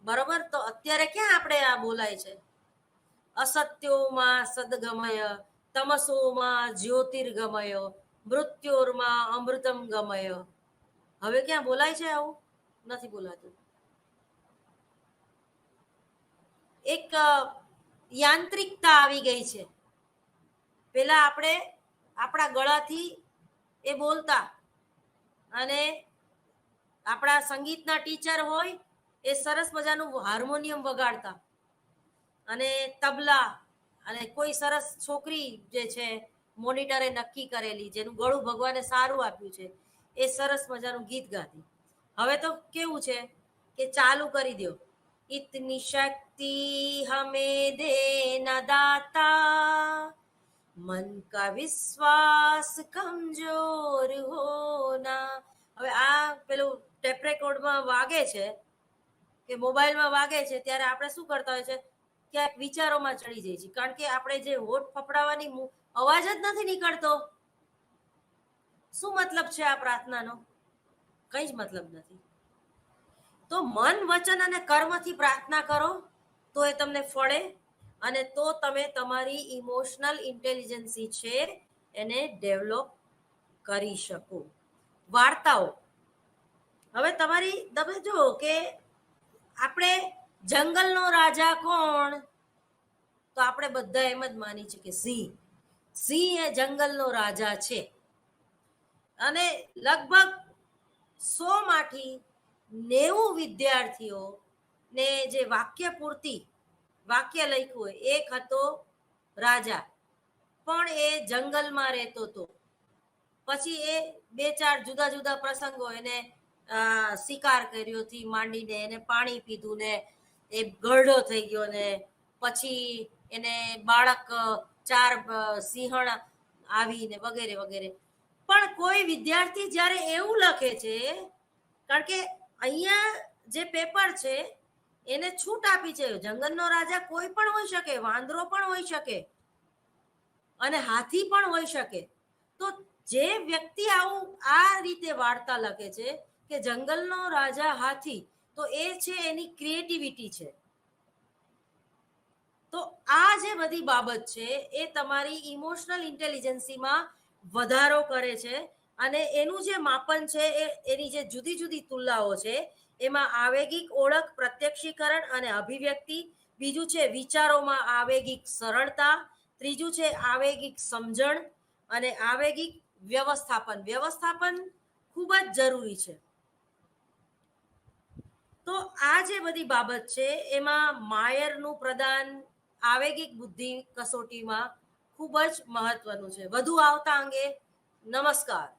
બરોબર. તો અત્યારે ક્યાં આપણે આ બોલાય છે. અસત્યોમાં સદગમય તમસોમાં જ્યોતિર્ગમય મૃત્યોર્માં અમૃતમ ગમય. હવે ક્યાં બોલાય છે આવું? નથી બોલાતું. એક યાંત્રિકતા આવી ગઈ છે. પેલા આપણે આપણા ગળાથી એ બોલતા, અને આપણા સંગીતના ટીચર હોય એ સરસ મજાનું હાર્મોનિયમ વગાડતા, અને તબલા, અને કોઈ સરસ છોકરી જે છે મોનિટરે નક્કી કરેલી, જેનું ગળું ભગવાને સારું આપ્યું છે, એ સરસ મજાનું ગીત ગાતી. હવે તો કેવું છે કે ચાલુ કરી દો, ઇતની શક્તિ હમે દેના દાતા, મન કા વિશ્વાસ કમજોર હોના. હવે આ પેલું ટેપ રેકોર્ડમાં વાગે છે કે મોબાઈલમાં વાગે છે, ત્યારે આપણે શું કરતા હોય છે, ક્યાંક વિચારોમાં ચડી જાય છે, કારણ કે આપણે જે હોઠ ફફડાવાની અવાજ જ નથી નીકળતો. શું મતલબ છે આ પ્રાર્થનાનો? કઈ જ મતલબ નથી. તો મન, વચન અને કર્મથી પ્રાર્થના કરો તો એ તમને ફળે, અને તો તમે તમારી ઇમોશનલ ઇન્ટેલિજન્સી છે એને ડેવલપ કરી શકો. વાર્તાઓ. હવે તમે જુઓ કે આપણે જંગલનો રાજા કોણ? તો આપણે બધા એમ જ માની છે કે સિંહ. સિંહ એ જંગલનો રાજા છે, અને લગભગ 100 માંથી 90 વિદ્યાર્થીઓ ને જે વાક્ય પૂર્તિ વાક્ય લખ્યું હોય, એક હતો રાજા, પણ એ જંગલમાં રહેતો હતો. પછી એ 2-4 જુદા જુદા પ્રસંગો, એને શિકાર કર્યો થી માંડીને, એને પાણી પીધું ને એ ગરડો થઈ ગયો, ને પછી એને બાળક 4 સિંહણ આવીને વગેરે વગેરે. પણ કોઈ વિદ્યાર્થી જ્યારે એવું લખે છે, કારણ કે અહીંયા જે પેપર છે એને છૂટ આપી છે, જંગલનો રાજા કોઈ પણ હોઈ શકે, વાંદરો પણ હોઈ શકે, અને હાથી પણ હોઈ શકે. તો જે વ્યક્તિ આવું આ રીતે વાર્તા લખે છે કે જંગલનો રાજા હાથી, તો એ છે એની ક્રિએટિવિટી છે. તો આ જે બધી બાબત છે એ તમારી ઇમોશનલ ઇન્ટેલિજન્સીમાં વધારો કરે છે, અને એનું જે માપન છે એની જે જુદી જુદી તુલનાઓ છે, એમાં આવેગિક ઓળખ, પ્રત્યક્ષીકરણ અને અભિવ્યક્તિ. બીજું છે વિચારોમાં આવેગિક સરળતા. ત્રીજું છે આવેગિક સમજણ, અને આવેગિક વ્યવસ્થાપન. વ્યવસ્થાપન ખૂબ જ જરૂરી છે. તો આ જે બધી બાબત છે એમાં માયરનું પ્રદાન આવેગિક બુદ્ધિ કસોટીમાં ખૂબ જ મહત્વનું છે. વધુ આવતા અંગે નમસ્કાર.